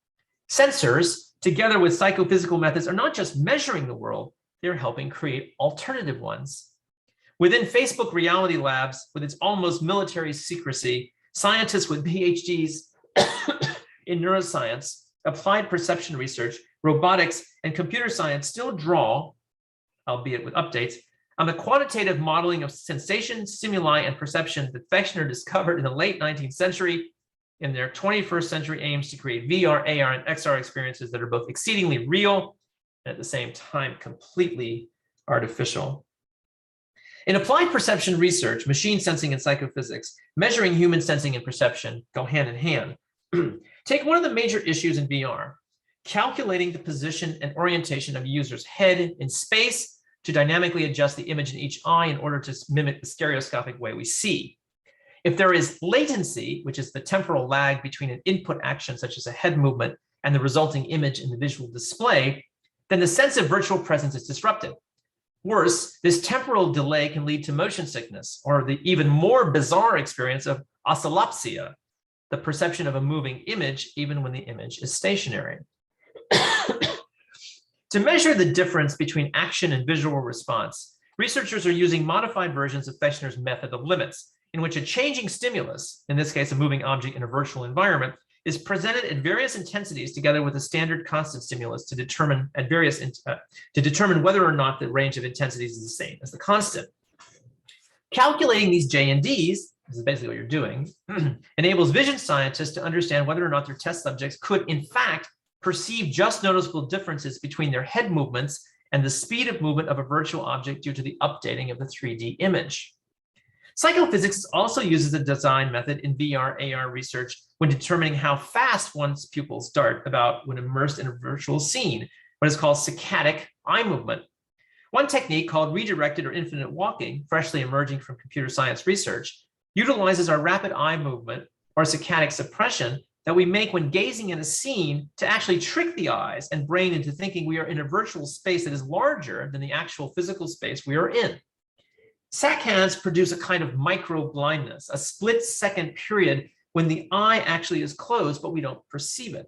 Sensors, together with psychophysical methods, are not just measuring the world, they're helping create alternative ones. Within Facebook Reality Labs, with its almost military secrecy, scientists with PhDs in neuroscience, applied perception research, robotics, and computer science still draw, albeit with updates, on the quantitative modeling of sensation, stimuli, and perception that Fechner discovered in the late 19th century in their 21st century aims to create VR, AR, and XR experiences that are both exceedingly real and at the same time completely artificial. In applied perception research, machine sensing and psychophysics, measuring human sensing and perception go hand in hand. Take one of the major issues in VR, calculating the position and orientation of a user's head in space to dynamically adjust the image in each eye in order to mimic the stereoscopic way we see. If there is latency, which is the temporal lag between an input action such as a head movement and the resulting image in the visual display, then the sense of virtual presence is disrupted. Worse, this temporal delay can lead to motion sickness or the even more bizarre experience of oscillopsia, the perception of a moving image even when the image is stationary. To measure the difference between action and visual response, researchers are using modified versions of Fechner's method of limits, in which a changing stimulus, in this case a moving object in a virtual environment, is presented at various intensities together with a standard constant stimulus to determine whether or not the range of intensities is the same as the constant. Calculating these J and Ds, this is basically what you're doing, enables vision scientists to understand whether or not their test subjects could in fact perceive just noticeable differences between their head movements and the speed of movement of a virtual object due to the updating of the 3D image. Psychophysics also uses a design method in VR, AR research when determining how fast one's pupils dart about when immersed in a virtual scene, what is called saccadic eye movement. One technique called redirected or infinite walking, freshly emerging from computer science research, utilizes our rapid eye movement or saccadic suppression that we make when gazing at a scene to actually trick the eyes and brain into thinking we are in a virtual space that is larger than the actual physical space we are in. Saccades produce a kind of micro blindness, a split-second period when the eye actually is closed, but we don't perceive it.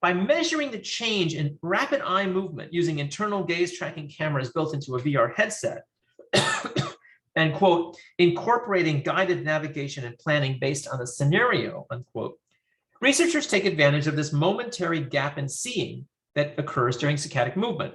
By measuring the change in rapid eye movement using internal gaze tracking cameras built into a VR headset, and quote, incorporating guided navigation and planning based on a scenario, unquote, researchers take advantage of this momentary gap in seeing that occurs during saccadic movement,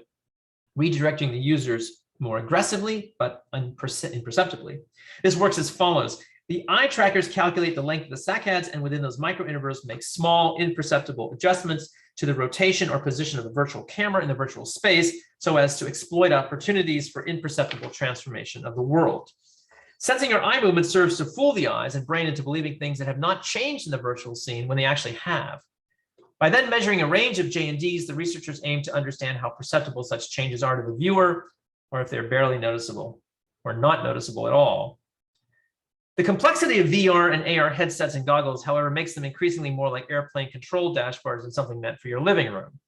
redirecting the users more aggressively, but imperceptibly. This works as follows. The eye trackers calculate the length of the saccades and within those micro intervals make small imperceptible adjustments to the rotation or position of the virtual camera in the virtual space so as to exploit opportunities for imperceptible transformation of the world. Sensing your eye movement serves to fool the eyes and brain into believing things that have not changed in the virtual scene when they actually have. By then measuring a range of J&Ds, the researchers aim to understand how perceptible such changes are to the viewer, or if they're barely noticeable or not noticeable at all. The complexity of VR and AR headsets and goggles, however, makes them increasingly more like airplane control dashboards than something meant for your living room.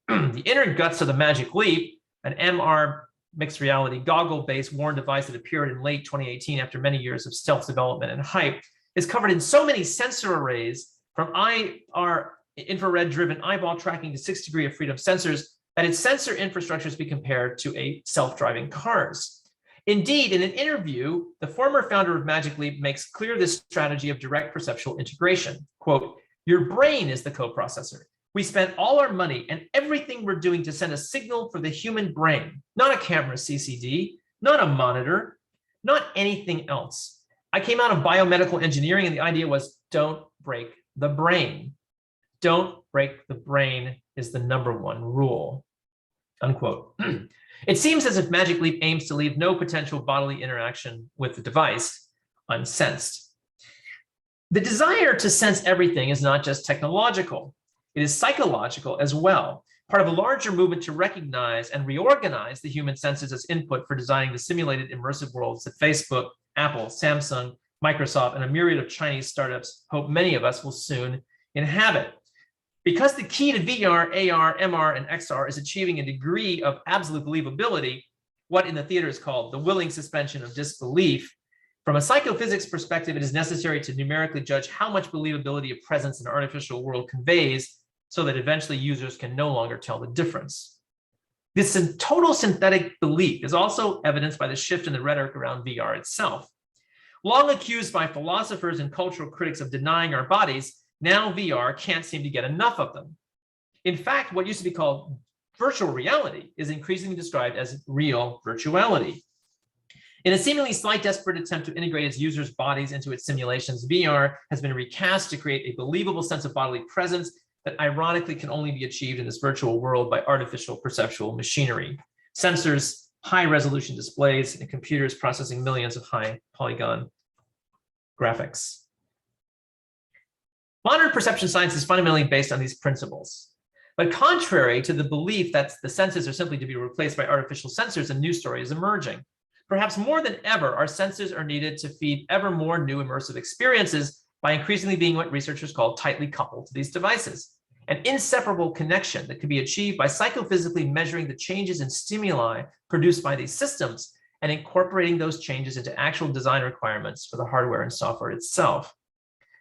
The inner guts of the Magic Leap, an MR mixed reality goggle-based worn device that appeared in late 2018 after many years of stealth development and hype, is covered in so many sensor arrays from IR infrared-driven eyeball tracking to 6 degrees of freedom sensors that its sensor infrastructures be compared to a self-driving cars. Indeed, in an interview, the former founder of Magic Leap makes clear this strategy of direct perceptual integration. Quote, "Your brain is the coprocessor. We spent all our money and everything we're doing to send a signal for the human brain, not a camera CCD, not a monitor, not anything else. I came out of biomedical engineering and the idea was don't break the brain. Don't break the brain is the #1 rule," unquote. It seems as if Magic Leap aims to leave no potential bodily interaction with the device unsensed. The desire to sense everything is not just technological. It is psychological as well, part of a larger movement to recognize and reorganize the human senses as input for designing the simulated immersive worlds that Facebook, Apple, Samsung, Microsoft, and a myriad of Chinese startups hope many of us will soon inhabit. Because the key to VR, AR, MR, and XR is achieving a degree of absolute believability, what in the theater is called the willing suspension of disbelief, from a psychophysics perspective, it is necessary to numerically judge how much believability a presence in an artificial world conveys so that eventually users can no longer tell the difference. This total synthetic belief is also evidenced by the shift in the rhetoric around VR itself. Long accused by philosophers and cultural critics of denying our bodies, now VR can't seem to get enough of them. In fact, what used to be called virtual reality is increasingly described as real virtuality. In a seemingly slight desperate attempt to integrate its users' bodies into its simulations, VR has been recast to create a believable sense of bodily presence that ironically can only be achieved in this virtual world by artificial perceptual machinery, sensors, high-resolution displays, and computers processing millions of high-polygon graphics. Modern perception science is fundamentally based on these principles. But contrary to the belief that the senses are simply to be replaced by artificial sensors, a new story is emerging. Perhaps more than ever, our senses are needed to feed ever more new immersive experiences by increasingly being what researchers call tightly coupled to these devices. An inseparable connection that can be achieved by psychophysically measuring the changes in stimuli produced by these systems and incorporating those changes into actual design requirements for the hardware and software itself.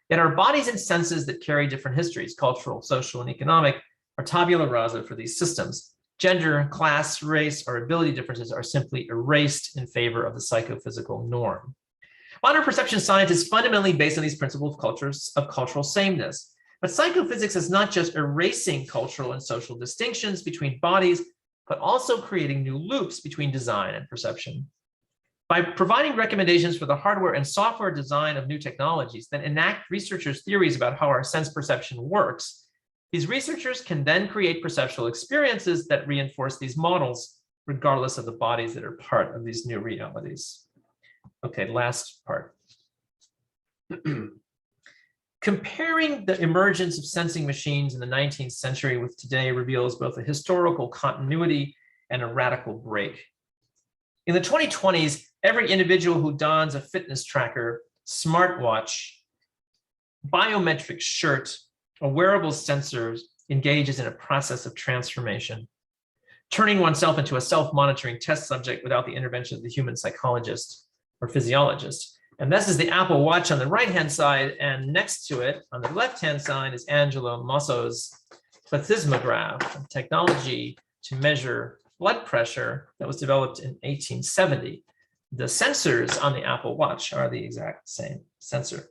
Yet our bodies and senses that carry different histories, cultural, social, and economic, are tabula rasa for these systems. Gender, class, race, or ability differences are simply erased in favor of the psychophysical norm. Modern perception science is fundamentally based on these principles of cultural sameness. But psychophysics is not just erasing cultural and social distinctions between bodies, but also creating new loops between design and perception. By providing recommendations for the hardware and software design of new technologies that enact researchers' theories about how our sense perception works, these researchers can then create perceptual experiences that reinforce these models, regardless of the bodies that are part of these new realities. Okay, last part. Comparing the emergence of sensing machines in the 19th century with today reveals both a historical continuity and a radical break. In the 2020s, every individual who dons a fitness tracker, smartwatch, biometric shirt, or wearable sensors engages in a process of transformation, turning oneself into a self-monitoring test subject without the intervention of the human psychologist or physiologist. And this is the Apple Watch on the right-hand side, and next to it, on the left-hand side, is Angelo Mosso's plethysmograph, a technology to measure blood pressure that was developed in 1870. The sensors on the Apple Watch are the exact same sensor.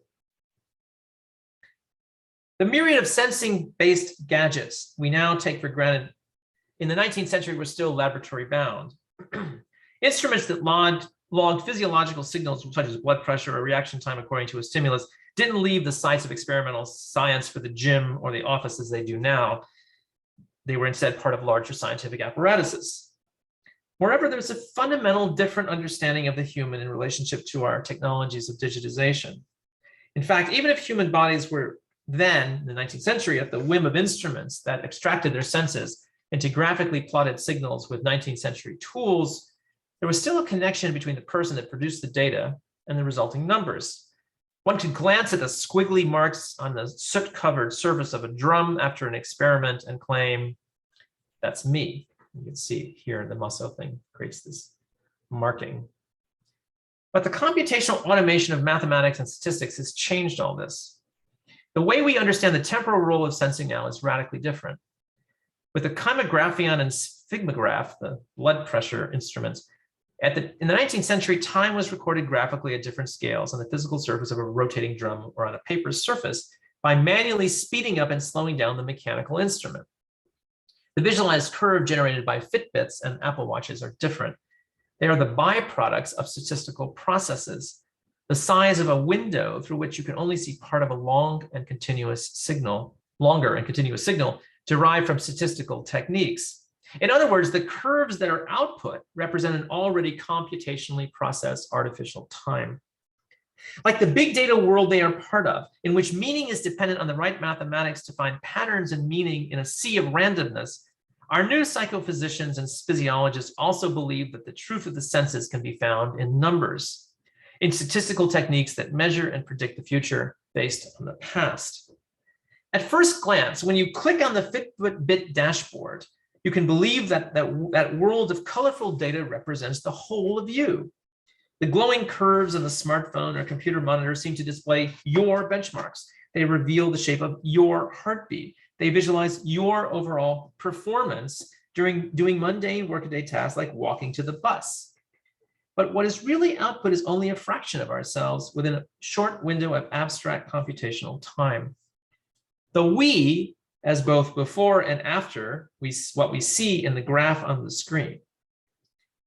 The myriad of sensing-based gadgets we now take for granted in the 19th century were still laboratory-bound. Instruments that logged physiological signals such as blood pressure or reaction time according to a stimulus didn't leave the sites of experimental science for the gym or the office as they do now. They were instead part of larger scientific apparatuses. Moreover, there's a fundamental different understanding of the human in relationship to our technologies of digitization. In fact, even if human bodies were then, in the 19th century, at the whim of instruments that extracted their senses into graphically plotted signals with 19th century tools, there was still a connection between the person that produced the data and the resulting numbers. One could glance at the squiggly marks on the soot-covered surface of a drum after an experiment and claim, that's me. You can see here the muscle thing creates this marking. But the computational automation of mathematics and statistics has changed all this. The way we understand the temporal role of sensing now is radically different. With the chymographion and sphygmograph, the blood pressure instruments, in the 19th century, time was recorded graphically at different scales on the physical surface of a rotating drum or on a paper surface by manually speeding up and slowing down the mechanical instrument. The visualized curve generated by Fitbits and Apple Watches are different. They are the byproducts of statistical processes, the size of a window through which you can only see part of a longer and continuous signal derived from statistical techniques. In other words, the curves that are output represent an already computationally processed artificial time. Like the big data world they are part of, in which meaning is dependent on the right mathematics to find patterns and meaning in a sea of randomness, our new psychophysicians and physiologists also believe that the truth of the senses can be found in numbers, in statistical techniques that measure and predict the future based on the past. At first glance, when you click on the Fitbit dashboard, you can believe that that world of colorful data represents the whole of you. The glowing curves of the smartphone or computer monitor seem to display your benchmarks. They reveal the shape of your heartbeat. They visualize your overall performance during doing mundane workaday tasks like walking to the bus. But what is really output is only a fraction of ourselves within a short window of abstract computational time. The we, as both before and after what we see in the graph on the screen.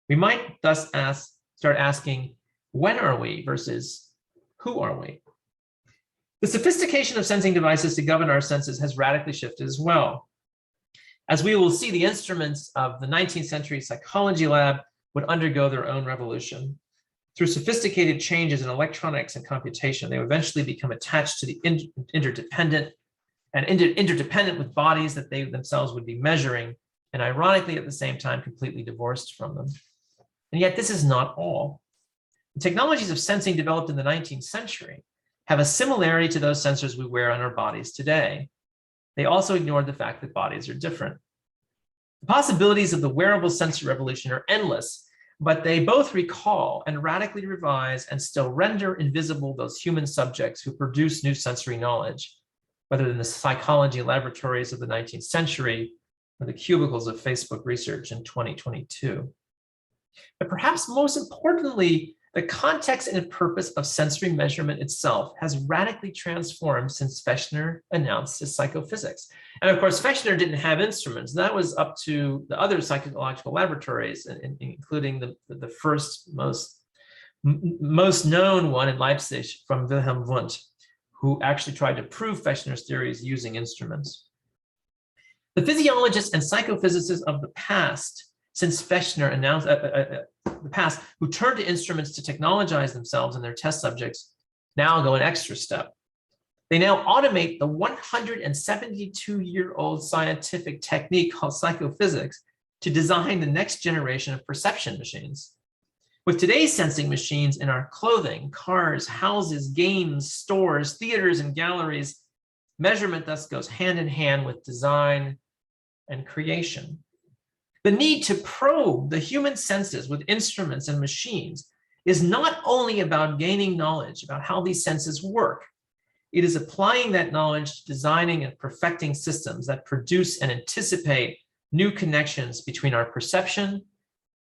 We might thus start asking, when are we versus who are we? The sophistication of sensing devices to govern our senses has radically shifted as well. As we will see, the instruments of the 19th century psychology lab would undergo their own revolution. Through sophisticated changes in electronics and computation, they would eventually become attached to the interdependent with bodies that they themselves would be measuring, and ironically at the same time completely divorced from them. And yet this is not all. The technologies of sensing developed in the 19th century have a similarity to those sensors we wear on our bodies today. They also ignored the fact that bodies are different. The possibilities of the wearable sensor revolution are endless, but they both recall and radically revise and still render invisible those human subjects who produce new sensory knowledge, whether in the psychology laboratories of the 19th century or the cubicles of Facebook research in 2022. But perhaps most importantly, the context and purpose of sensory measurement itself has radically transformed since Fechner announced his psychophysics. And of course, Fechner didn't have instruments. That was up to the other psychological laboratories, including the first most known one in Leipzig from Wilhelm Wundt, who actually tried to prove Fechner's theories using instruments. The physiologists and psychophysicists of the past, since Fechner announced the past, who turned to instruments to technologize themselves and their test subjects, now go an extra step. They now automate the 172-year-old scientific technique called psychophysics to design the next generation of perception machines. With today's sensing machines in our clothing, cars, houses, games, stores, theaters, and galleries, measurement thus goes hand in hand with design and creation. The need to probe the human senses with instruments and machines is not only about gaining knowledge about how these senses work, it is applying that knowledge to designing and perfecting systems that produce and anticipate new connections between our perception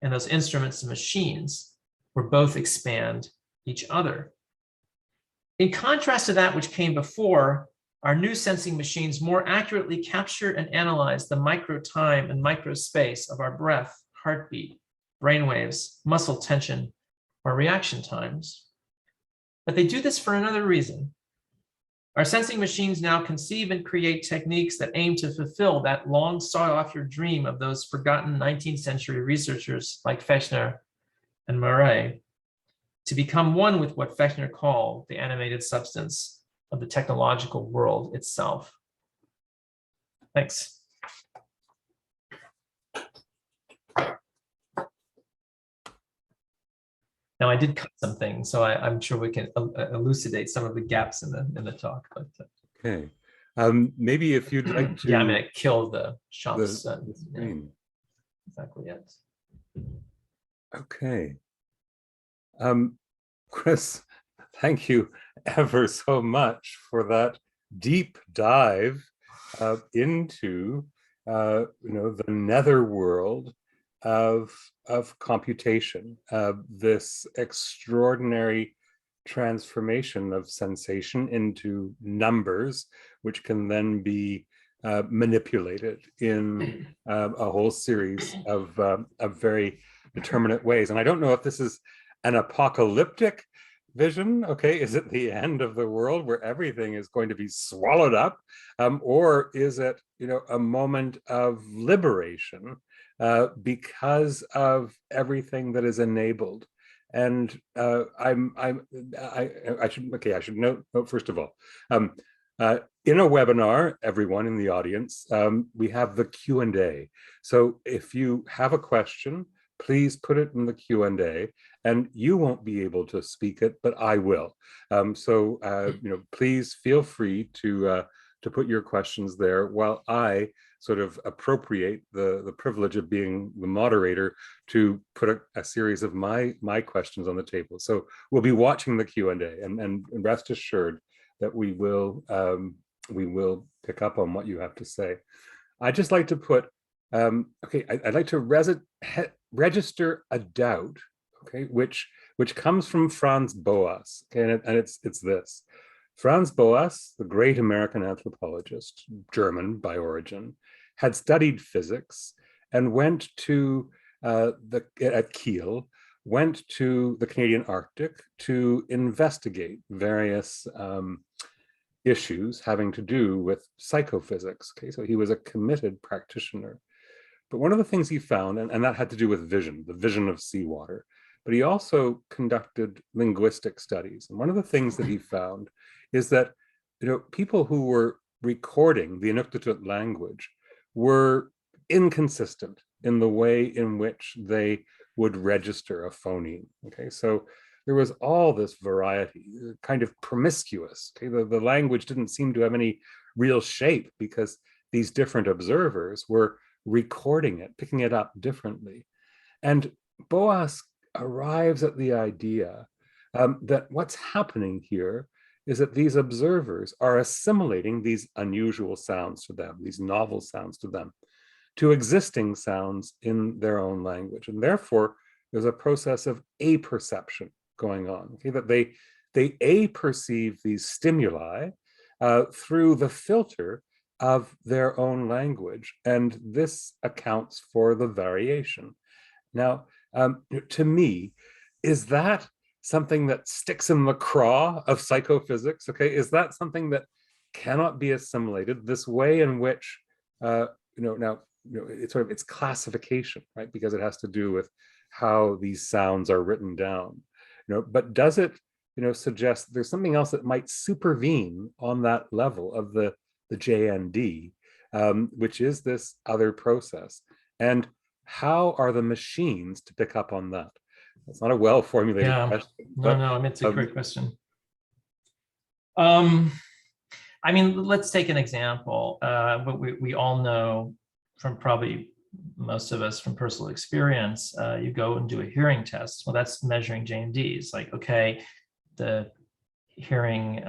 and those instruments and machines, where both expand each other. In contrast to that which came before, our new sensing machines more accurately capture and analyze the micro time and micro space of our breath, heartbeat, brainwaves, muscle tension, or reaction times. But they do this for another reason. Our sensing machines now conceive and create techniques that aim to fulfill that long sought after dream of those forgotten 19th century researchers like Fechner and Murray, to become one with what Fechner called the animated substance of the technological world itself. Thanks. Now, I did cut some things, so I'm sure we can elucidate some of the gaps in the talk. But Okay. Maybe if you'd like to. Yeah, I'm going to kill the shops. The screen. Yeah, exactly. Yes. Okay. Chris, thank you ever so much for that deep dive into the netherworld of computation, this extraordinary transformation of sensation into numbers, which can then be manipulated in a whole series of very determinate ways. And I don't know if this is an apocalyptic vision, okay? Is it the end of the world where everything is going to be swallowed up? Or is it, a moment of liberation because of everything that is enabled? And I should note first of all, in a webinar, everyone in the audience, we have the Q&A. So if you have a question, please put it in the Q&A, and you won't be able to speak it, but I will. Please feel free to put your questions there while I sort of appropriate the privilege of being the moderator to put a series of my questions on the table. So we'll be watching the Q&A, and rest assured that we will pick up on what you have to say. I'd just like to put, I'd like to register a doubt, okay, which comes from Franz Boas, okay, and it's this. Franz Boas, the great American anthropologist, German by origin, had studied physics and went to at Kiel, went to the Canadian Arctic to investigate various issues having to do with psychophysics. Okay, so he was a committed practitioner. But one of the things he found, and that had to do with vision, the vision of seawater, but he also conducted linguistic studies. And one of the things that he found is that people who were recording the Inuktitut language were inconsistent in the way in which they would register a phoneme. Okay, so there was all this variety, kind of promiscuous. Okay, the language didn't seem to have any real shape because these different observers were recording it, picking it up differently. And Boas arrives at the idea that what's happening here is that these observers are assimilating these unusual sounds to them, these novel sounds to them, to existing sounds in their own language. And therefore, there's a process of apperception going on, okay, that they apperceive these stimuli through the filter of their own language. And this accounts for the variation. Now, to me, is that something that sticks in the craw of psychophysics? Okay, is that something that cannot be assimilated? This way in which, it's sort of its classification, right? Because it has to do with how these sounds are written down. But does it, suggest there's something else that might supervene on that level of the JND, which is this other process? And how are the machines to pick up on that? It's not a well-formulated question. No, it's a great question. I mean, let's take an example. But we all know from probably most of us from personal experience, you go and do a hearing test. Well, that's measuring JNDs. Like, okay, the hearing,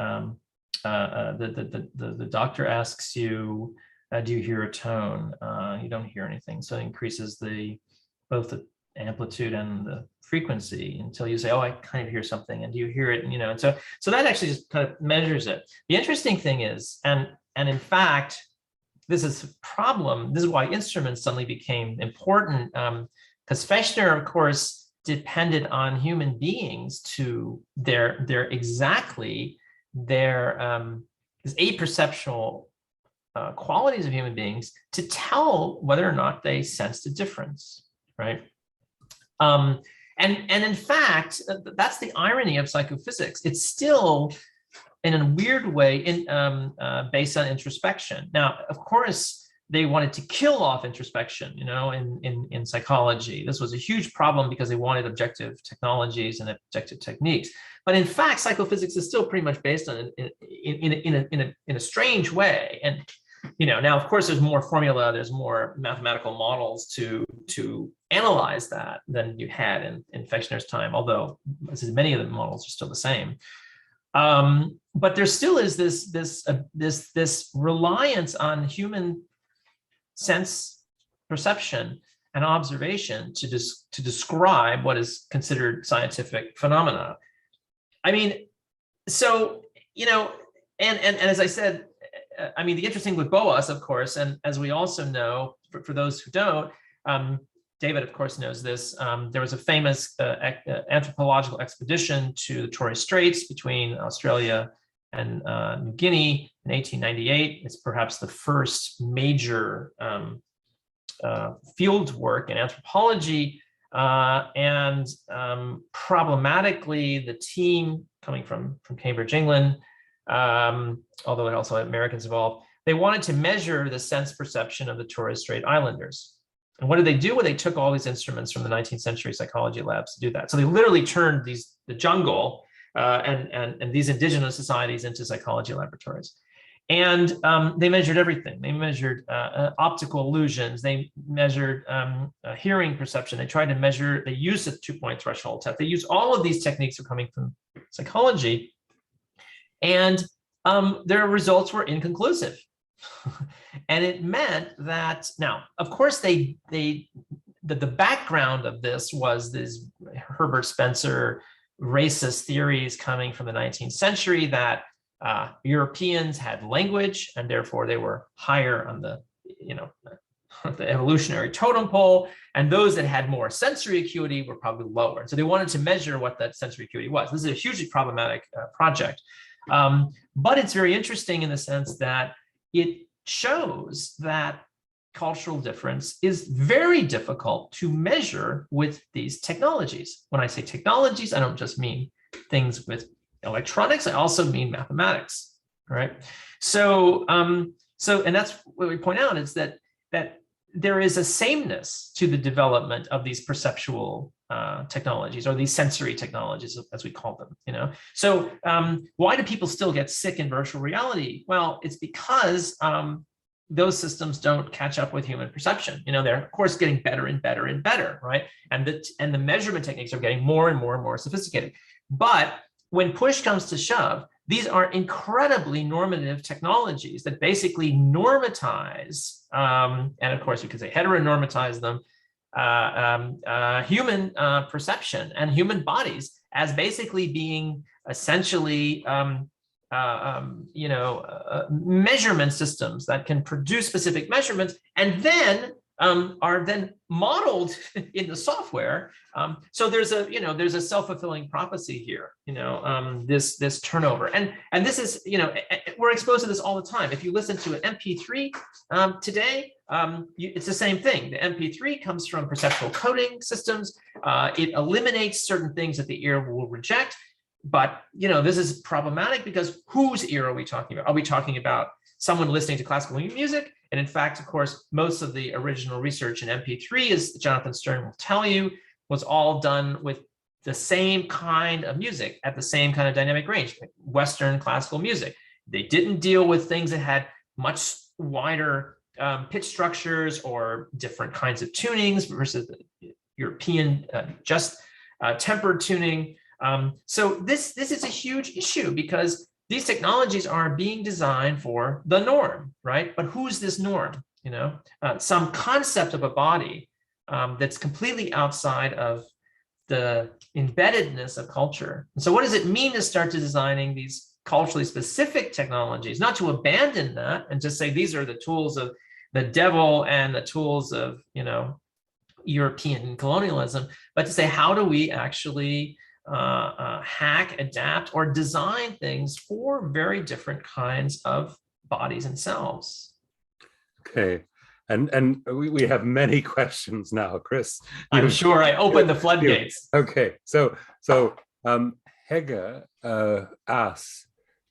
the doctor asks you, do you hear a tone? You don't hear anything. So it increases both the amplitude and the frequency until you say, oh, I kind of hear something. And do you hear it? And so that actually just kind of measures it. The interesting thing is, and in fact, this is a problem. This is why instruments suddenly became important, because Fechner, of course, depended on human beings to their these apperceptual qualities of human beings to tell whether or not they sensed a difference, right? And in fact, that's the irony of psychophysics. It's still, in a weird way, based on introspection. Now, of course, they wanted to kill off introspection, in psychology. This was a huge problem because they wanted objective technologies and objective techniques. But in fact, psychophysics is still pretty much based on in a strange way. And now, of course, there's more formula, there's more mathematical models to analyze that than you had in Fechner's time, although many of the models are still the same. But there still is this reliance on human sense, perception, and observation to describe what is considered scientific phenomena. I mean, so and as I said, I mean, the interesting with Boas, of course, and as we also know, for those who don't, David, of course, knows this. There was a famous anthropological expedition to the Torres Straits between Australia and New Guinea in 1898. It's perhaps the first major field work in anthropology. And problematically, the team coming from Cambridge, England, although it also had Americans involved, they wanted to measure the sense perception of the Torres Strait Islanders. And what did they do? Well, they took all these instruments from the 19th century psychology labs to do that. So they literally turned the jungle and these indigenous societies into psychology laboratories. And they measured everything. They measured optical illusions. They measured hearing perception. They tried to measure the use of two-point threshold test. They used all of these techniques that are coming from psychology. And their results were inconclusive. And it meant that, now, of course, the background of this was this Herbert Spencer racist theories coming from the 19th century that Europeans had language and therefore they were higher on the evolutionary totem pole, and those that had more sensory acuity were probably lower. So they wanted to measure what that sensory acuity was. This is a hugely problematic project, but it's very interesting in the sense that it shows that cultural difference is very difficult to measure with these technologies. When I say technologies, I don't just mean things with electronics, I also mean mathematics, right? So, and that's what we point out is that there is a sameness to the development of these perceptual technologies, or these sensory technologies, as we call them. So why do people still get sick in virtual reality? Well, it's because those systems don't catch up with human perception. They're of course getting better and better and better, right? And the measurement techniques are getting more and more and more sophisticated. But when push comes to shove, these are incredibly normative technologies that basically normatize, and of course you could say heteronormatize them, human perception and human bodies as basically being essentially measurement systems that can produce specific measurements and then are then modeled in the software. So there's a self-fulfilling prophecy here, this turnover. And this is, we're exposed to this all the time. If you listen to an MP3 today, it's the same thing. The MP3 comes from perceptual coding systems. It eliminates certain things that the ear will reject. But, this is problematic because whose ear are we talking about? Are we talking about someone listening to classical music? And in fact, of course, most of the original research in MP3, as Jonathan Stern will tell you, was all done with the same kind of music at the same kind of dynamic range, like Western classical music. They didn't deal with things that had much wider pitch structures or different kinds of tunings versus the European just tempered tuning. So this is a huge issue because these technologies are being designed for the norm, right? But who's this norm? Some concept of a body that's completely outside of the embeddedness of culture. And so what does it mean to start to designing these culturally specific technologies? Not to abandon that and just say these are the tools of the devil and the tools of European colonialism, but to say how do we actually hack, adapt, or design things for very different kinds of bodies and selves. Okay. And we have many questions now, Chris. I'm sure I opened the floodgates. Okay. So Hege asks,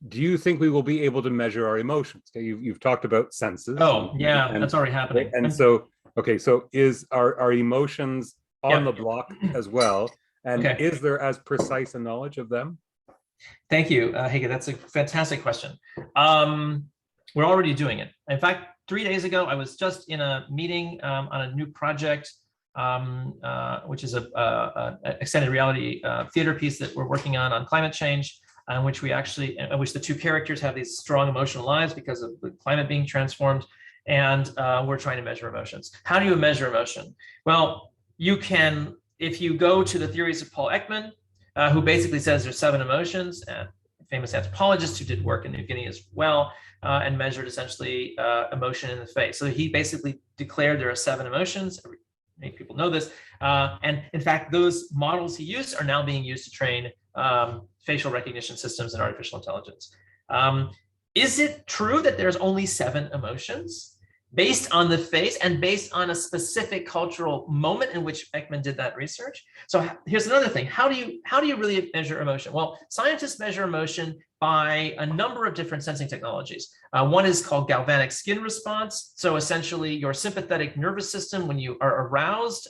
do you think we will be able to measure our emotions? Okay, you've talked about senses. Oh, yeah, that's already happening. And so, okay, so are emotions on the block as well? And is there as precise a knowledge of them? Thank you, Hege. That's a fantastic question. We're already doing it. In fact, 3 days ago, I was just in a meeting on a new project, which is a extended reality theater piece that we're working on climate change, in which the two characters have these strong emotional lives because of the climate being transformed, and we're trying to measure emotions. How do you measure emotion? Well, you can, if you go to the theories of Paul Ekman, who basically says there's 7 emotions, and a famous anthropologist who did work in New Guinea as well, and measured essentially emotion in the face. So he basically declared there are 7 emotions. Many people know this. And in fact, those models he used are now being used to train facial recognition systems and artificial intelligence. Is it true that there's only 7 emotions based on the face and based on a specific cultural moment in which Ekman did that research? So here's another thing. How do you really measure emotion? Well, scientists measure emotion by a number of different sensing technologies. One is called galvanic skin response. So essentially your sympathetic nervous system, when you are aroused,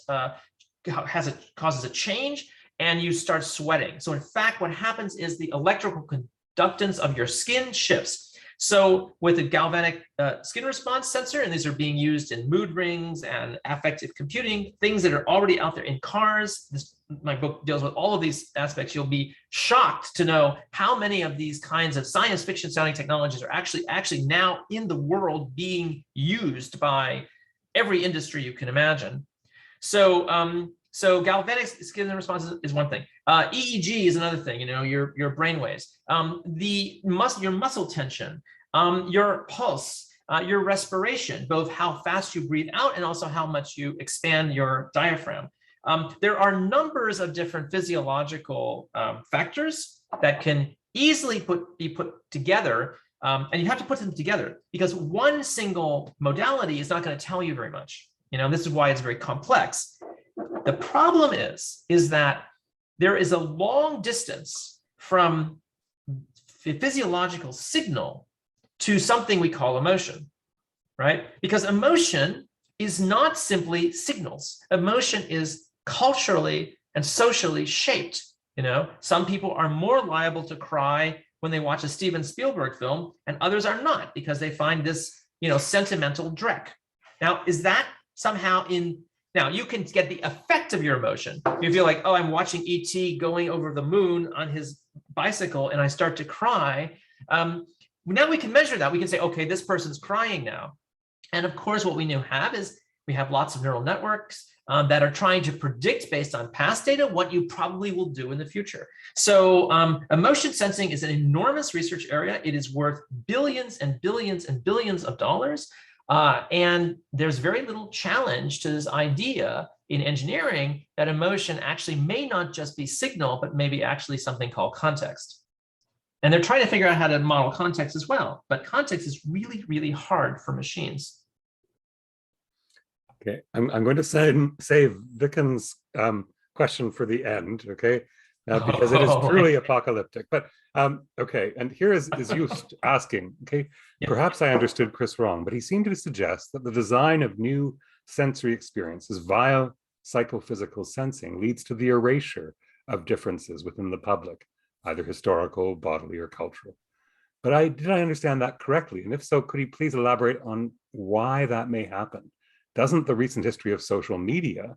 causes a change and you start sweating. So in fact, what happens is the electrical conductance of your skin shifts. So with a galvanic skin response sensor, and these are being used in mood rings and affective computing, things that are already out there in cars. My book deals with all of these aspects. You'll be shocked to know how many of these kinds of science fiction sounding technologies are actually now in the world being used by every industry you can imagine. So galvanic skin response is one thing. EEG is another thing. Your brain waves, your muscle tension, your pulse, your respiration, both how fast you breathe out and also how much you expand your diaphragm. There are numbers of different physiological factors that can easily be put together, and you have to put them together because one single modality is not going to tell you very much. This is why it's very complex. The problem is that there is a long distance from the physiological signal to something we call emotion, right? Because emotion is not simply signals. Emotion is culturally and socially shaped. Some people are more liable to cry when they watch a Steven Spielberg film, and others are not because they find this, sentimental dreck. Now, is that somehow Now, you can get the effect of your emotion. You feel like, oh, I'm watching E.T. going over the moon on his bicycle and I start to cry. Now we can measure that. We can say, okay, this person's crying now. And of course, what we now have is we have lots of neural networks that are trying to predict based on past data what you probably will do in the future. So emotion sensing is an enormous research area. It is worth billions and billions and billions of dollars. And there's very little challenge to this idea in engineering that emotion actually may not just be signal, but maybe actually something called context. And they're trying to figure out how to model context as well, but context is really, really hard for machines. Okay, I'm going to save Viken's question for the end, okay? Because it is truly apocalyptic. But okay, and here is Just asking, okay, perhaps I understood Chris wrong, but he seemed to suggest that the design of new sensory experiences via psychophysical sensing leads to the erasure of differences within the public, either historical, bodily, or cultural. But did I understand that correctly? And if so, could he please elaborate on why that may happen? Doesn't the recent history of social media,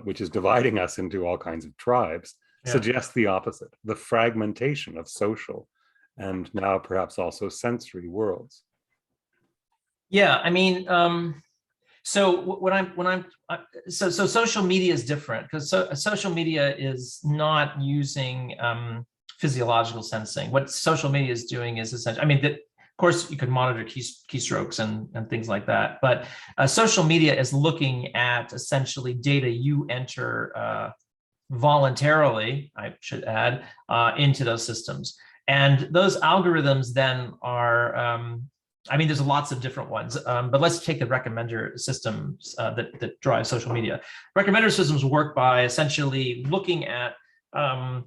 which is dividing us into all kinds of tribes, suggest the opposite, the fragmentation of social and now perhaps also sensory worlds? Yeah, I mean, so social media is different because social media is not using physiological sensing. What social media is doing is essentially, of course, you could monitor keystrokes and things like that, but social media is looking at essentially data you enter voluntarily, I should add, into those systems. And those algorithms then are, I mean, there's lots of different ones, but let's take the recommender systems that drive social media. Recommender systems work by essentially looking at, well,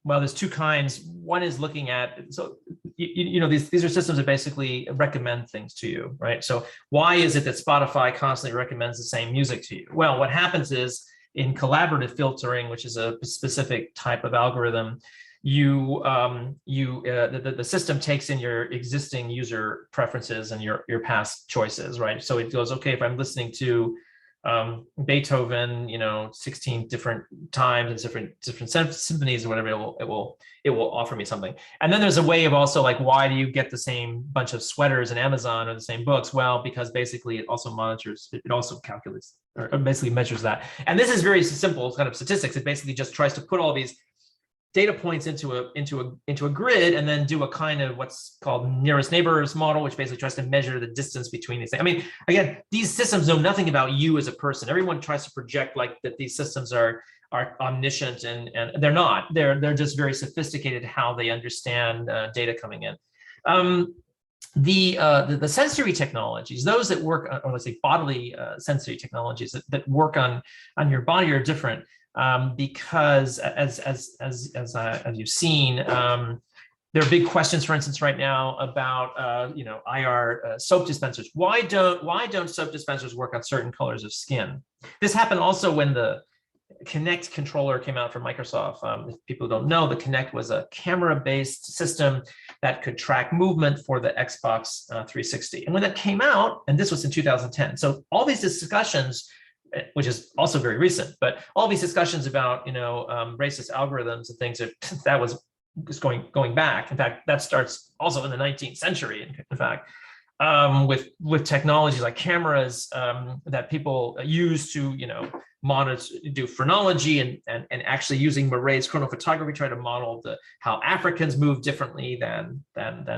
there's two kinds. One is looking at, so you know, these are systems that basically recommend things to you, right? So why is it that Spotify constantly recommends the same music to you? Well, what happens is in collaborative filtering, which is a specific type of algorithm, the system takes in your existing user preferences and your past choices, right? So it goes, okay, if I'm listening to Beethoven, you know, 16 different times and different symphonies or whatever, it will offer me something. And then there's a way of also like, why do you get the same bunch of sweaters in Amazon or the same books? Well, because basically it also monitors, it also calculates or basically measures that. And this is very simple kind of statistics. It basically just tries to put all these data points into a grid and then do a kind of what's called nearest neighbors model, which basically tries to measure the distance between these things. I mean, again, these systems know nothing about you as a person. Everyone tries to project like that these systems are omniscient, and they're not. They're just very sophisticated how they understand data coming in. The sensory technologies, those that work, or let's say bodily sensory technologies that work on your body are different. Because as you've seen, there are big questions, for instance, right now about you know, IR soap dispensers. Why don't soap dispensers work on certain colors of skin? This happened also when the Kinect controller came out from Microsoft. If people don't know, the Kinect was a camera-based system that could track movement for the Xbox 360. And when that came out, and this was in 2010, so all these discussions, which is also very recent, but all these discussions about, you know, racist algorithms and things, that was just going back. In fact, that starts also in the 19th century. In fact, with technologies like cameras that people use to, you know, monitor, do phrenology, and actually using Murray's chronophotography, try to model how Africans move differently than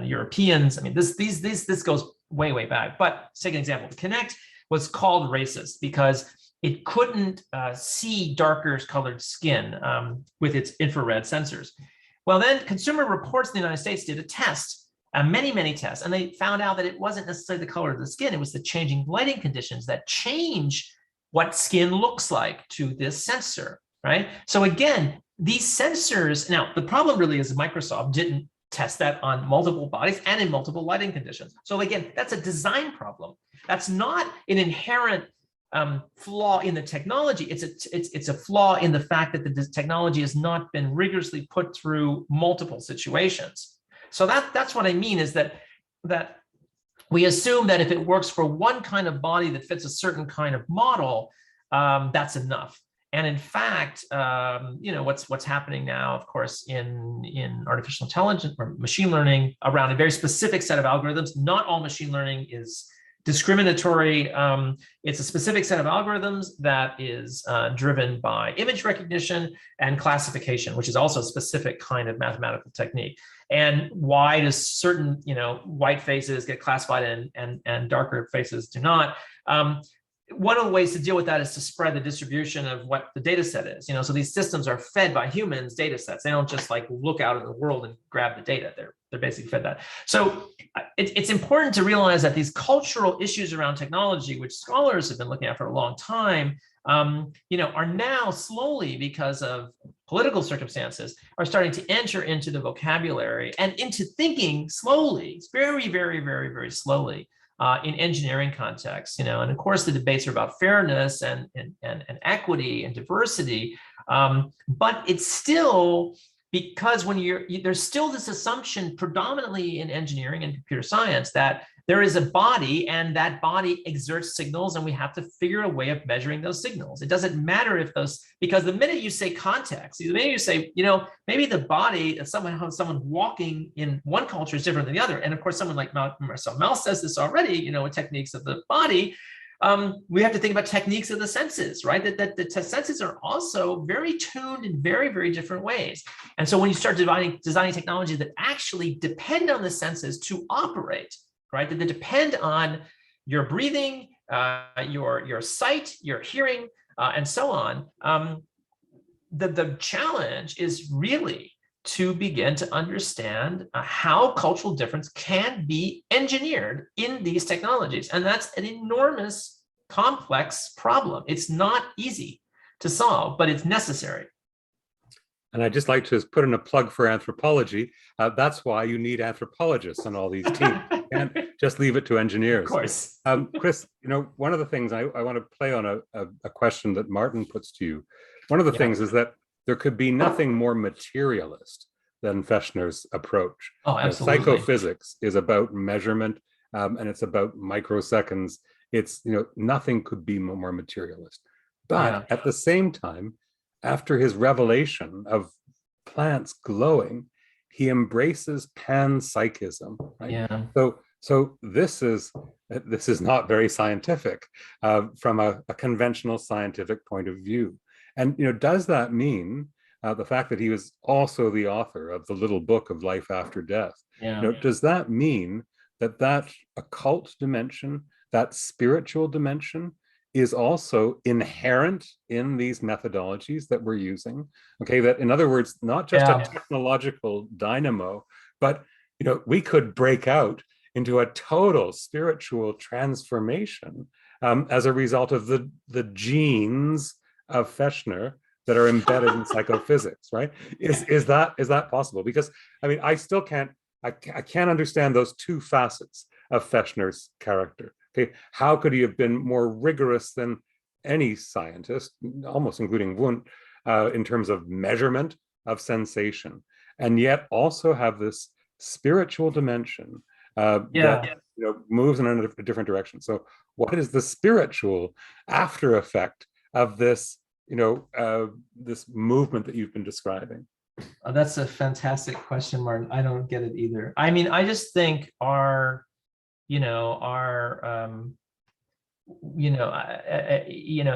Europeans. I mean, this goes way back. But let's take an example. The Kinect was called racist because it couldn't see darker colored skin with its infrared sensors. Well, then Consumer Reports in the United States did a test, many tests, and they found out that it wasn't necessarily the color of the skin, it was the changing lighting conditions that change what skin looks like to this sensor, right? So again, these sensors, now the problem really is Microsoft didn't test that on multiple bodies and in multiple lighting conditions. So again, that's a design problem. That's not an inherent flaw in the technology. It's a flaw in the fact that the technology has not been rigorously put through multiple situations. So that's what I mean, is that we assume that if it works for one kind of body that fits a certain kind of model, that's enough. And in fact, you know, what's happening now, of course, in artificial intelligence or machine learning around a very specific set of algorithms. Not all machine learning is discriminatory. It's a specific set of algorithms that is driven by image recognition and classification, which is also a specific kind of mathematical technique. And why does certain, you know, white faces get classified and darker faces do not? One of the ways to deal with that is to spread the distribution of what the data set is. You know, so these systems are fed by humans data sets. They don't just like look out in the world and grab the data. They're basically fed that. So it's important to realize that these cultural issues around technology, which scholars have been looking at for a long time, you know, are now slowly, because of political circumstances, are starting to enter into the vocabulary and into thinking slowly, very slowly. In engineering contexts, you know, and of course the debates are about fairness and equity and diversity, but it's still, because when there's still this assumption predominantly in engineering and computer science that there is a body and that body exerts signals and we have to figure a way of measuring those signals. It doesn't matter if those, because the minute you say context, the minute you say, you know, maybe the body, someone walking in one culture is different than the other. And of course, someone like Marcel Mauss says this already, you know, with techniques of the body, we have to think about techniques of the senses, right? That the senses are also very tuned in very different ways. And so when you start designing technologies that actually depend on the senses to operate, right, that they depend on your breathing, your sight, your hearing, and so on, the challenge is really to begin to understand how cultural difference can be engineered in these technologies. And that's an enormous, complex problem. It's not easy to solve, but it's necessary. And I'd just like to put in a plug for anthropology. That's why you need anthropologists on all these teams. You can't just leave it to engineers. Of course. Chris, one of the things I want to play on a question that Martin puts to you. One of the things is that there could be nothing more materialist than Fechner's approach. Oh, absolutely. Psychophysics is about measurement, and it's about microseconds. It's, nothing could be more materialist. But at the same time, after his revelation of plants glowing, he embraces panpsychism. Right? Yeah. So this is not very scientific from a conventional scientific point of view. And does that mean the fact that he was also the author of the little book of Life After Death? Yeah. Does that mean that occult dimension, that spiritual dimension, is also inherent in these methodologies that we're using? Okay, that in other words, not just a technological dynamo, but we could break out into a total spiritual transformation as a result of the genes of Fechner that are embedded in psychophysics, right? Is that possible? Because I still can't understand those two facets of Fechner's character. Okay, how could he have been more rigorous than any scientist, almost including Wundt, in terms of measurement of sensation, and yet also have this spiritual dimension that moves in a different direction? So, what is the spiritual after effect of this, this movement that you've been describing? That's a fantastic question, Martin. I don't get it either. I just think our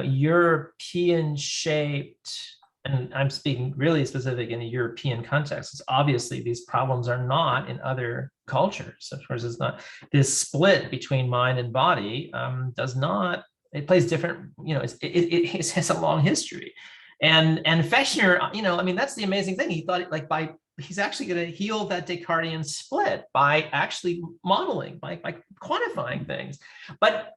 European shaped, and I'm speaking really specific in a European context, because obviously these problems are not in other cultures. Of course, it's not. This split between mind and body does not. It plays different. It has a long history, and Fechner. That's the amazing thing. He thought he's actually going to heal that Descartesian split by actually modeling, by quantifying things. But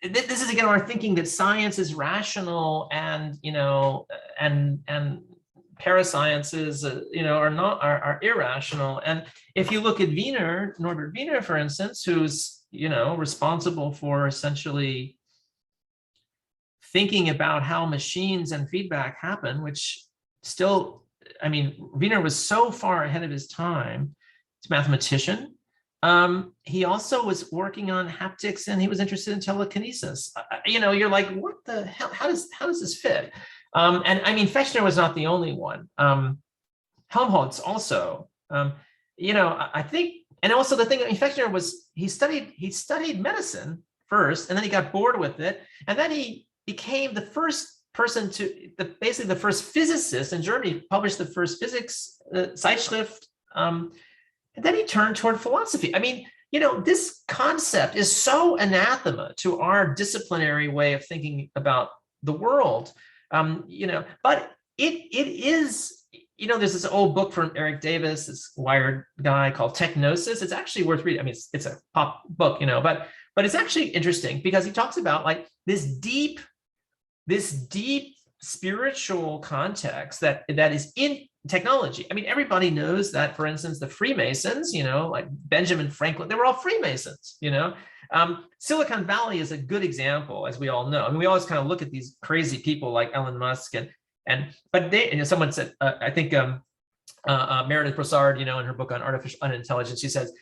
this is again our thinking that science is rational, and and parasciences are irrational. And if you look at Norbert Wiener, for instance, who's responsible for essentially thinking about how machines and feedback happen, which still, Wiener was so far ahead of his time. He's a mathematician. He also was working on haptics, and he was interested in telekinesis. You're like, what the hell? How does this fit? Fechner was not the only one. Helmholtz also. I think, and also the thing, Fechner was, he studied medicine first, and then he got bored with it, and then he became the first person basically the first physicist in Germany, published the first physics Zeitschrift, and then he turned toward philosophy. This concept is so anathema to our disciplinary way of thinking about the world, but it is, there's this old book from Eric Davis, this Wired guy, called Technosis. It's actually worth reading. It's a pop book, but it's actually interesting because he talks about this deep spiritual context that is in technology. Everybody knows that, for instance, the Freemasons, like Benjamin Franklin, they were all Freemasons, Silicon Valley is a good example, as we all know. We always kind of look at these crazy people like Elon Musk but someone said, I think Meredith Broussard, in her book on artificial intelligence, she says,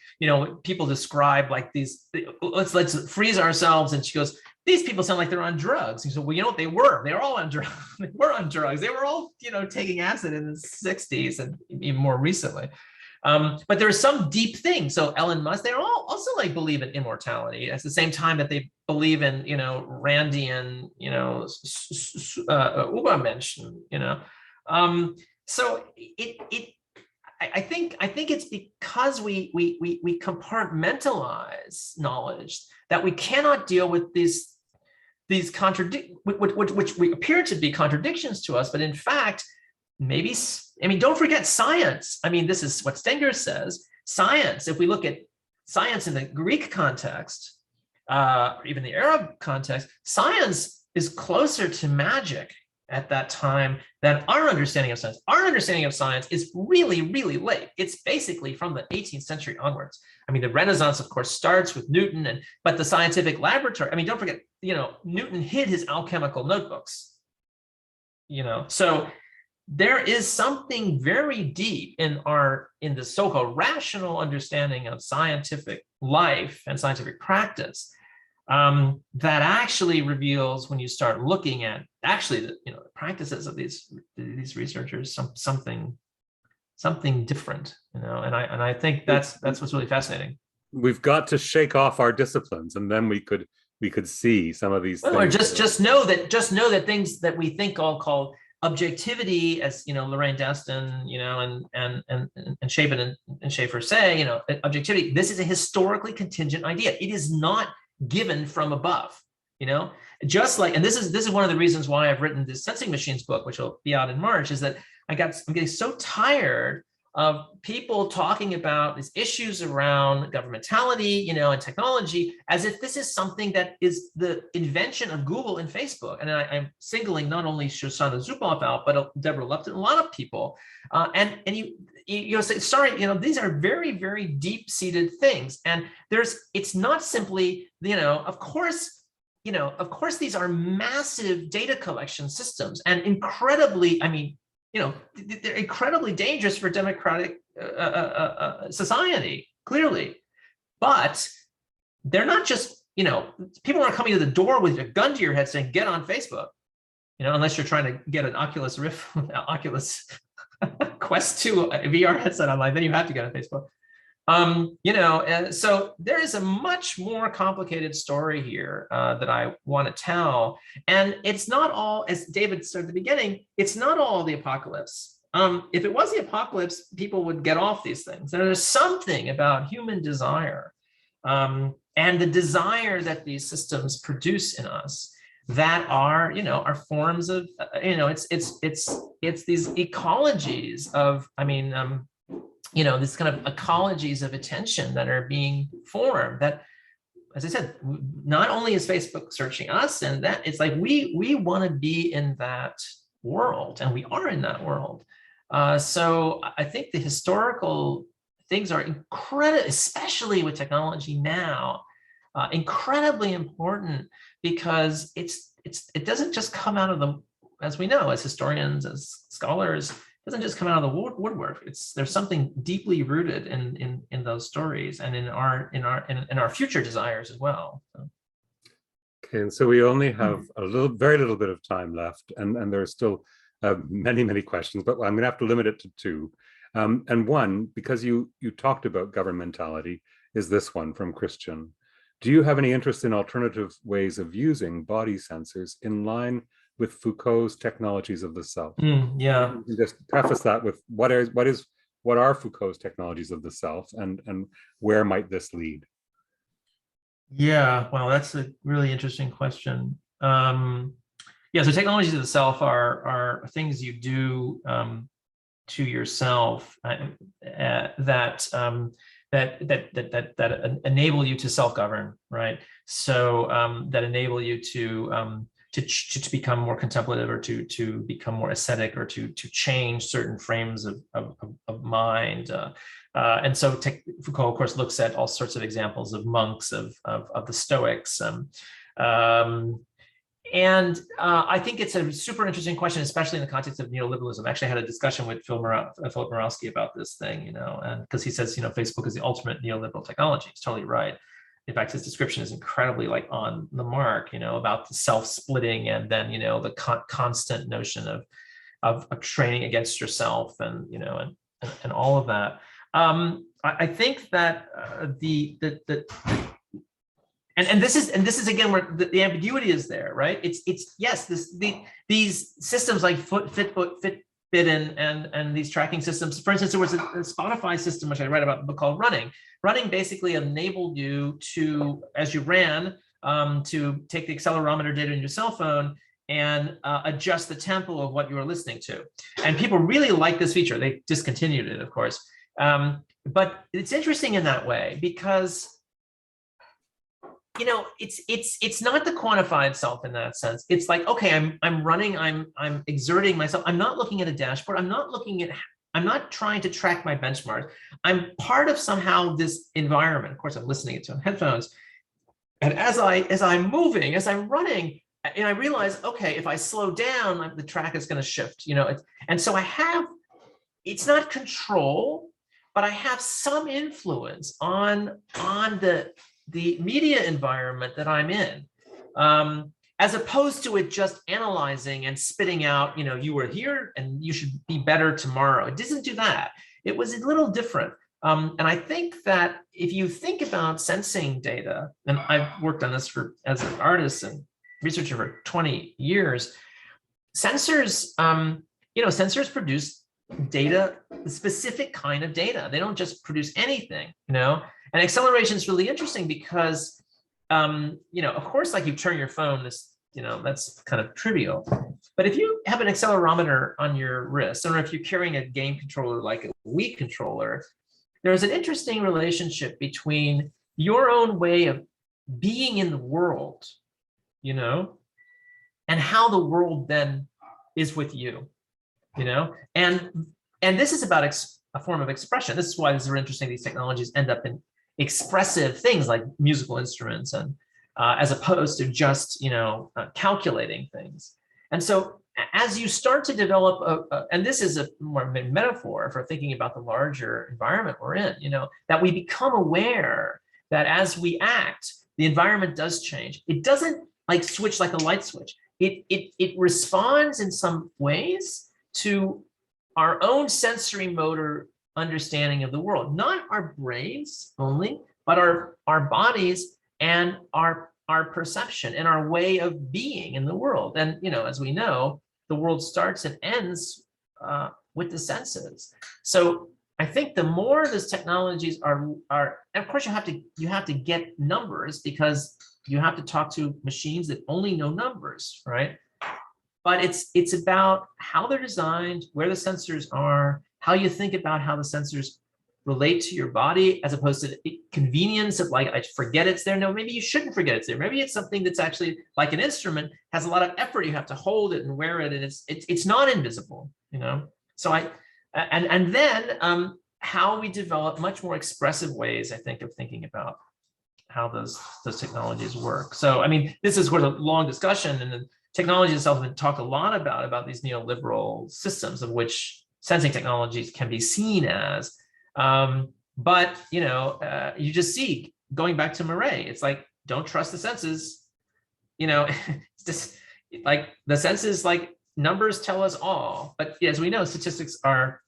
people describe these, let's freeze ourselves. And she goes, these people sound like they're on drugs. And so, well, what they were? They were all on drugs. They were on drugs. They were all, taking acid in the 60s and even more recently. But there's some deep thing. So Elon Musk, they're all also believe in immortality at the same time that they believe in, Randian, Übermenschen, so I think it's because we compartmentalize knowledge that we cannot deal with this these which we appear to be contradictions to us, but in fact, maybe, I mean, don't forget science. I mean, this is what Stenger says. Science, if we look at science in the Greek context, or even the Arab context, science is closer to magic at that time than our understanding of science. Our understanding of science is really, really late. It's basically from the 18th century onwards. I mean, the Renaissance, of course, starts with Newton, but the scientific laboratory, I mean, don't forget, Newton hid his alchemical notebooks, so there is something very deep in the so-called rational understanding of scientific life and scientific practice that actually reveals, when you start looking at actually the practices of these researchers, something different, and I think that's what's really fascinating. We've got to shake off our disciplines, and then we could see some of these things. Or just know that things that we think all called objectivity, as Lorraine Daston, and Chapin and Schaefer say, objectivity, this is a historically contingent idea. It is not given from above, just like, and this is one of the reasons why I've written this Sensing Machines book, which will be out in March, is that I'm getting so tired of people talking about these issues around governmentality, and technology, as if this is something that is the invention of Google and Facebook. And I'm singling not only Shoshana Zuboff out, but Deborah Lupton, a lot of people. And you say, sorry, these are very, very deep-seated things. And it's not simply, of course, these are massive data collection systems and incredibly, they're incredibly dangerous for democratic society, clearly. But they're not just, people aren't coming to the door with a gun to your head saying, get on Facebook, unless you're trying to get an Oculus Rift, Oculus Quest 2 VR headset online, then you have to get on Facebook. So there is a much more complicated story here that I want to tell. And it's not all, as David said at the beginning, it's not all the apocalypse. If it was the apocalypse, people would get off these things. There's something about human desire and the desire that these systems produce in us that are forms of, it's these ecologies of, these kind of ecologies of attention that are being formed that, as I said, not only is Facebook searching us, and that it's like we want to be in that world, and we are in that world. So I think the historical things are incredible, especially with technology now, incredibly important, because it doesn't just come out of the, as we know, as historians, as scholars, doesn't just come out of the woodwork. There's something deeply rooted in those stories and in our future desires as well. So. Okay, and so we only have very little bit of time left, and there are still many questions, but I'm going to have to limit it to two. And one, because you talked about governmentality, is this one from Christian. Do you have any interest in alternative ways of using body sensors in line with Foucault's technologies of the self? Yeah. Just preface that with what are Foucault's technologies of the self, and where might this lead? Yeah, well, that's a really interesting question. Yeah, so technologies of the self are things you do to yourself that enable you to self-govern, right? So that enable you to become more contemplative, or to become more ascetic, or to change certain frames of mind. And so Foucault, of course, looks at all sorts of examples of monks, of the Stoics. And I think it's a super interesting question, especially in the context of neoliberalism. I actually had a discussion with Philip Morowski about this thing, and because he says, Facebook is the ultimate neoliberal technology. He's totally right. In fact, his description is incredibly on the mark, about the self-splitting, and then, the constant notion of training against yourself, and, and all of that. I think that and this is again where the ambiguity is there, right? It's yes, these systems like Fitbit and these tracking systems. For instance, there was a Spotify system, which I read about in the book, called Running. Running basically enabled you to, as you ran, to take the accelerometer data in your cell phone and adjust the tempo of what you are listening to. And people really like this feature. They discontinued it, of course. But it's interesting in that way because, you know, it's not the quantified self in that sense. It's like, okay, I'm running, I'm exerting myself. I'm not looking at a dashboard. I'm not trying to track my benchmark. I'm part of somehow this environment. Of course, I'm listening to headphones. And as I'm moving, as I'm running, and I realize, okay, if I slow down, the track is going to shift, you know. And so it's not control, but I have some influence on the media environment that I'm in, as opposed to it just analyzing and spitting out, you know, you were here and you should be better tomorrow. It doesn't do that. It was a little different. And I think that if you think about sensing data, and I've worked on this as an artist and researcher for 20 years, sensors, sensors produce data, a specific kind of data. They don't just produce anything, you know. And acceleration is really interesting because, of course, like you turn your phone, that's kind of trivial. But if you have an accelerometer on your wrist, or if you're carrying a game controller like a Wii controller, there's an interesting relationship between your own way of being in the world, you know, and how the world then is with you, you know. And this is about a form of expression. This is why this is very interesting. These technologies end up in expressive things like musical instruments, and as opposed to just, calculating things. And so as you start to develop and this is a more metaphor for thinking about the larger environment we're in, you know, that we become aware that as we act, the environment does change. It doesn't like switch like a light switch. It responds in some ways to our own sensory motor understanding of the world, not our brains only, but our bodies and our perception and our way of being in the world. And, you know, as we know, the world starts and ends with the senses. So I think the more these technologies are, and of course you have to get numbers, because you have to talk to machines that only know numbers, right? But it's about how they're designed, where the sensors are, how you think about how the sensors relate to your body, as opposed to the convenience of like, I forget it's there. No, maybe you shouldn't forget it's there. Maybe it's something that's actually like an instrument, has a lot of effort. You have to hold it and wear it, and it's not invisible, you know? So and then how we develop much more expressive ways, I think, of thinking about how those technologies work. So, I mean, this is sort of a long discussion, and the technology itself has been talked a lot about these neoliberal systems, of which sensing technologies can be seen as. But, you just see, going back to Murray, it's like, don't trust the senses. You know, it's just like the senses, like numbers tell us all. But as we know, statistics are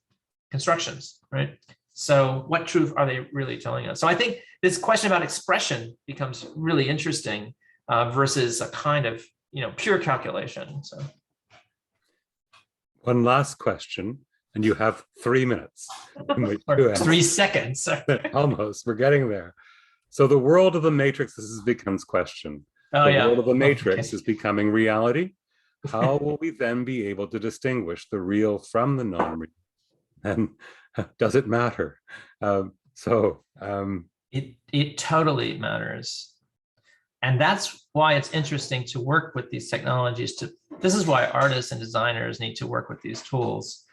constructions, right? So what truth are they really telling us? So I think this question about expression becomes really interesting versus a kind of, pure calculation. So one last question, and you have 3 minutes. Or 3 seconds. Almost, we're getting there. So the world of the matrix, this becomes question. The world of the matrix is becoming reality. How will we then be able to distinguish the real from the non-real? And does it matter? It totally matters. And that's why it's interesting to work with these technologies. This is why artists and designers need to work with these tools,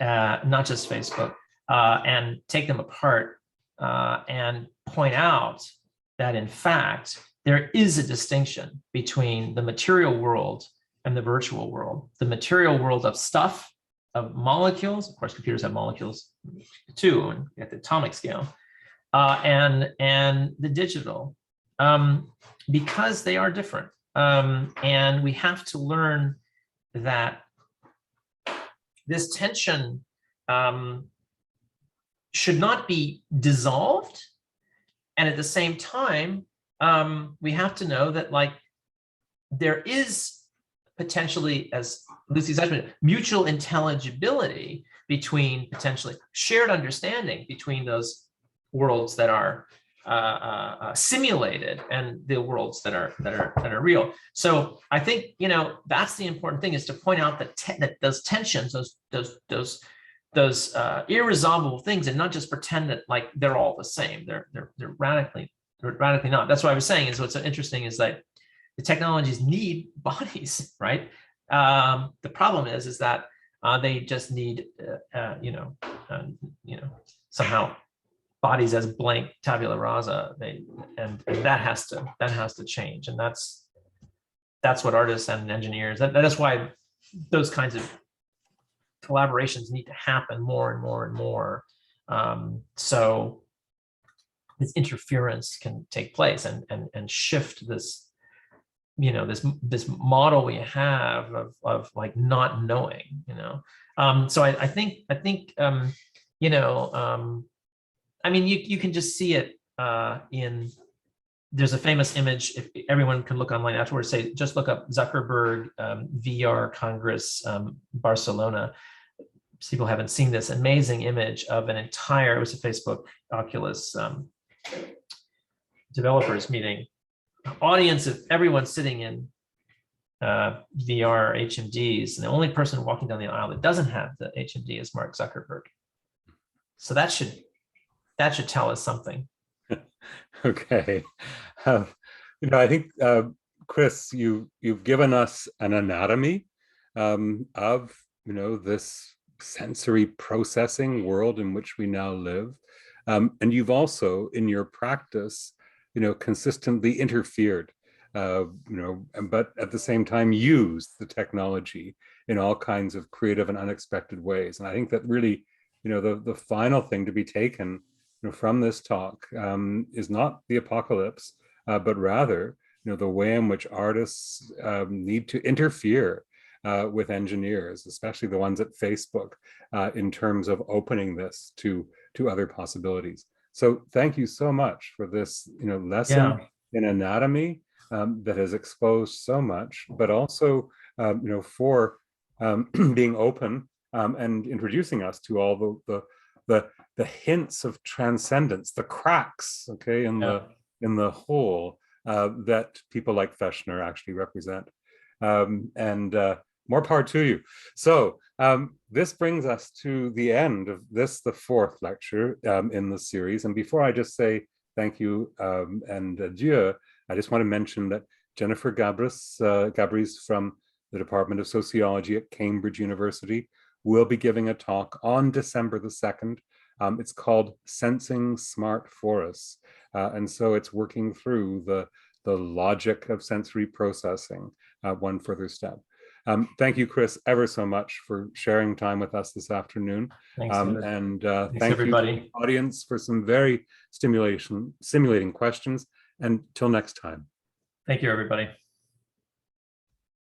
not just Facebook, and take them apart and point out that, in fact, there is a distinction between the material world and the virtual world. The material world of stuff, of molecules, of course, computers have molecules too, and at the atomic scale, and the digital, because they are different. And we have to learn that this tension should not be dissolved. And at the same time, we have to know that, like, there is potentially, as Lucy said, mutual intelligibility between, potentially shared understanding between those worlds that are simulated and the worlds that are real. So I think, you know, that's the important thing, is to point out that those tensions, those irresolvable things, and not just pretend that like they're all the same. They're radically not. That's what I was saying. Is what's so interesting is that the technologies need bodies, right? The problem is that they just need somehow bodies as blank tabula rasa. And that has to change. And that's what artists and engineers, that's why those kinds of collaborations need to happen more and more and more. So this interference can take place and shift this, you know, this model we have of like not knowing, you know. So I think you know, I mean, you can just see it in, there's a famous image, if everyone can look online afterwards, say, just look up Zuckerberg VR Congress Barcelona. People haven't seen this amazing image of an entire, it was a Facebook Oculus developers meeting, audience of everyone sitting in VR HMDs, and the only person walking down the aisle that doesn't have the HMD is Mark Zuckerberg. So that should tell us something. Okay. You know, I think, Chris, you've given us an anatomy of, you know, this sensory processing world in which we now live. And you've also, in your practice, you know, consistently interfered, you know, but at the same time used the technology in all kinds of creative and unexpected ways. And I think that really, you know, the final thing to be taken, you know, from this talk is not the apocalypse, but rather, you know, the way in which artists need to interfere with engineers, especially the ones at Facebook, in terms of opening this to other possibilities. So thank you so much for this, you know, lesson in anatomy that has exposed so much, but also, you know, for being open and introducing us to all the hints of transcendence, the cracks, okay, in the whole that people like Fechner actually represent. And more power to you. So this brings us to the end of this, the fourth lecture in the series. And before I just say thank you and adieu, I just want to mention that Jennifer Gabris from the Department of Sociology at Cambridge University will be giving a talk on December the 2nd. It's called Sensing Smart Forests. And so it's working through the logic of sensory processing, one further step. Thank you, Chris, ever so much for sharing time with us this afternoon. Thanks, and thanks thank everybody. you to the audience for some very stimulating questions. And till next time. Thank you, everybody.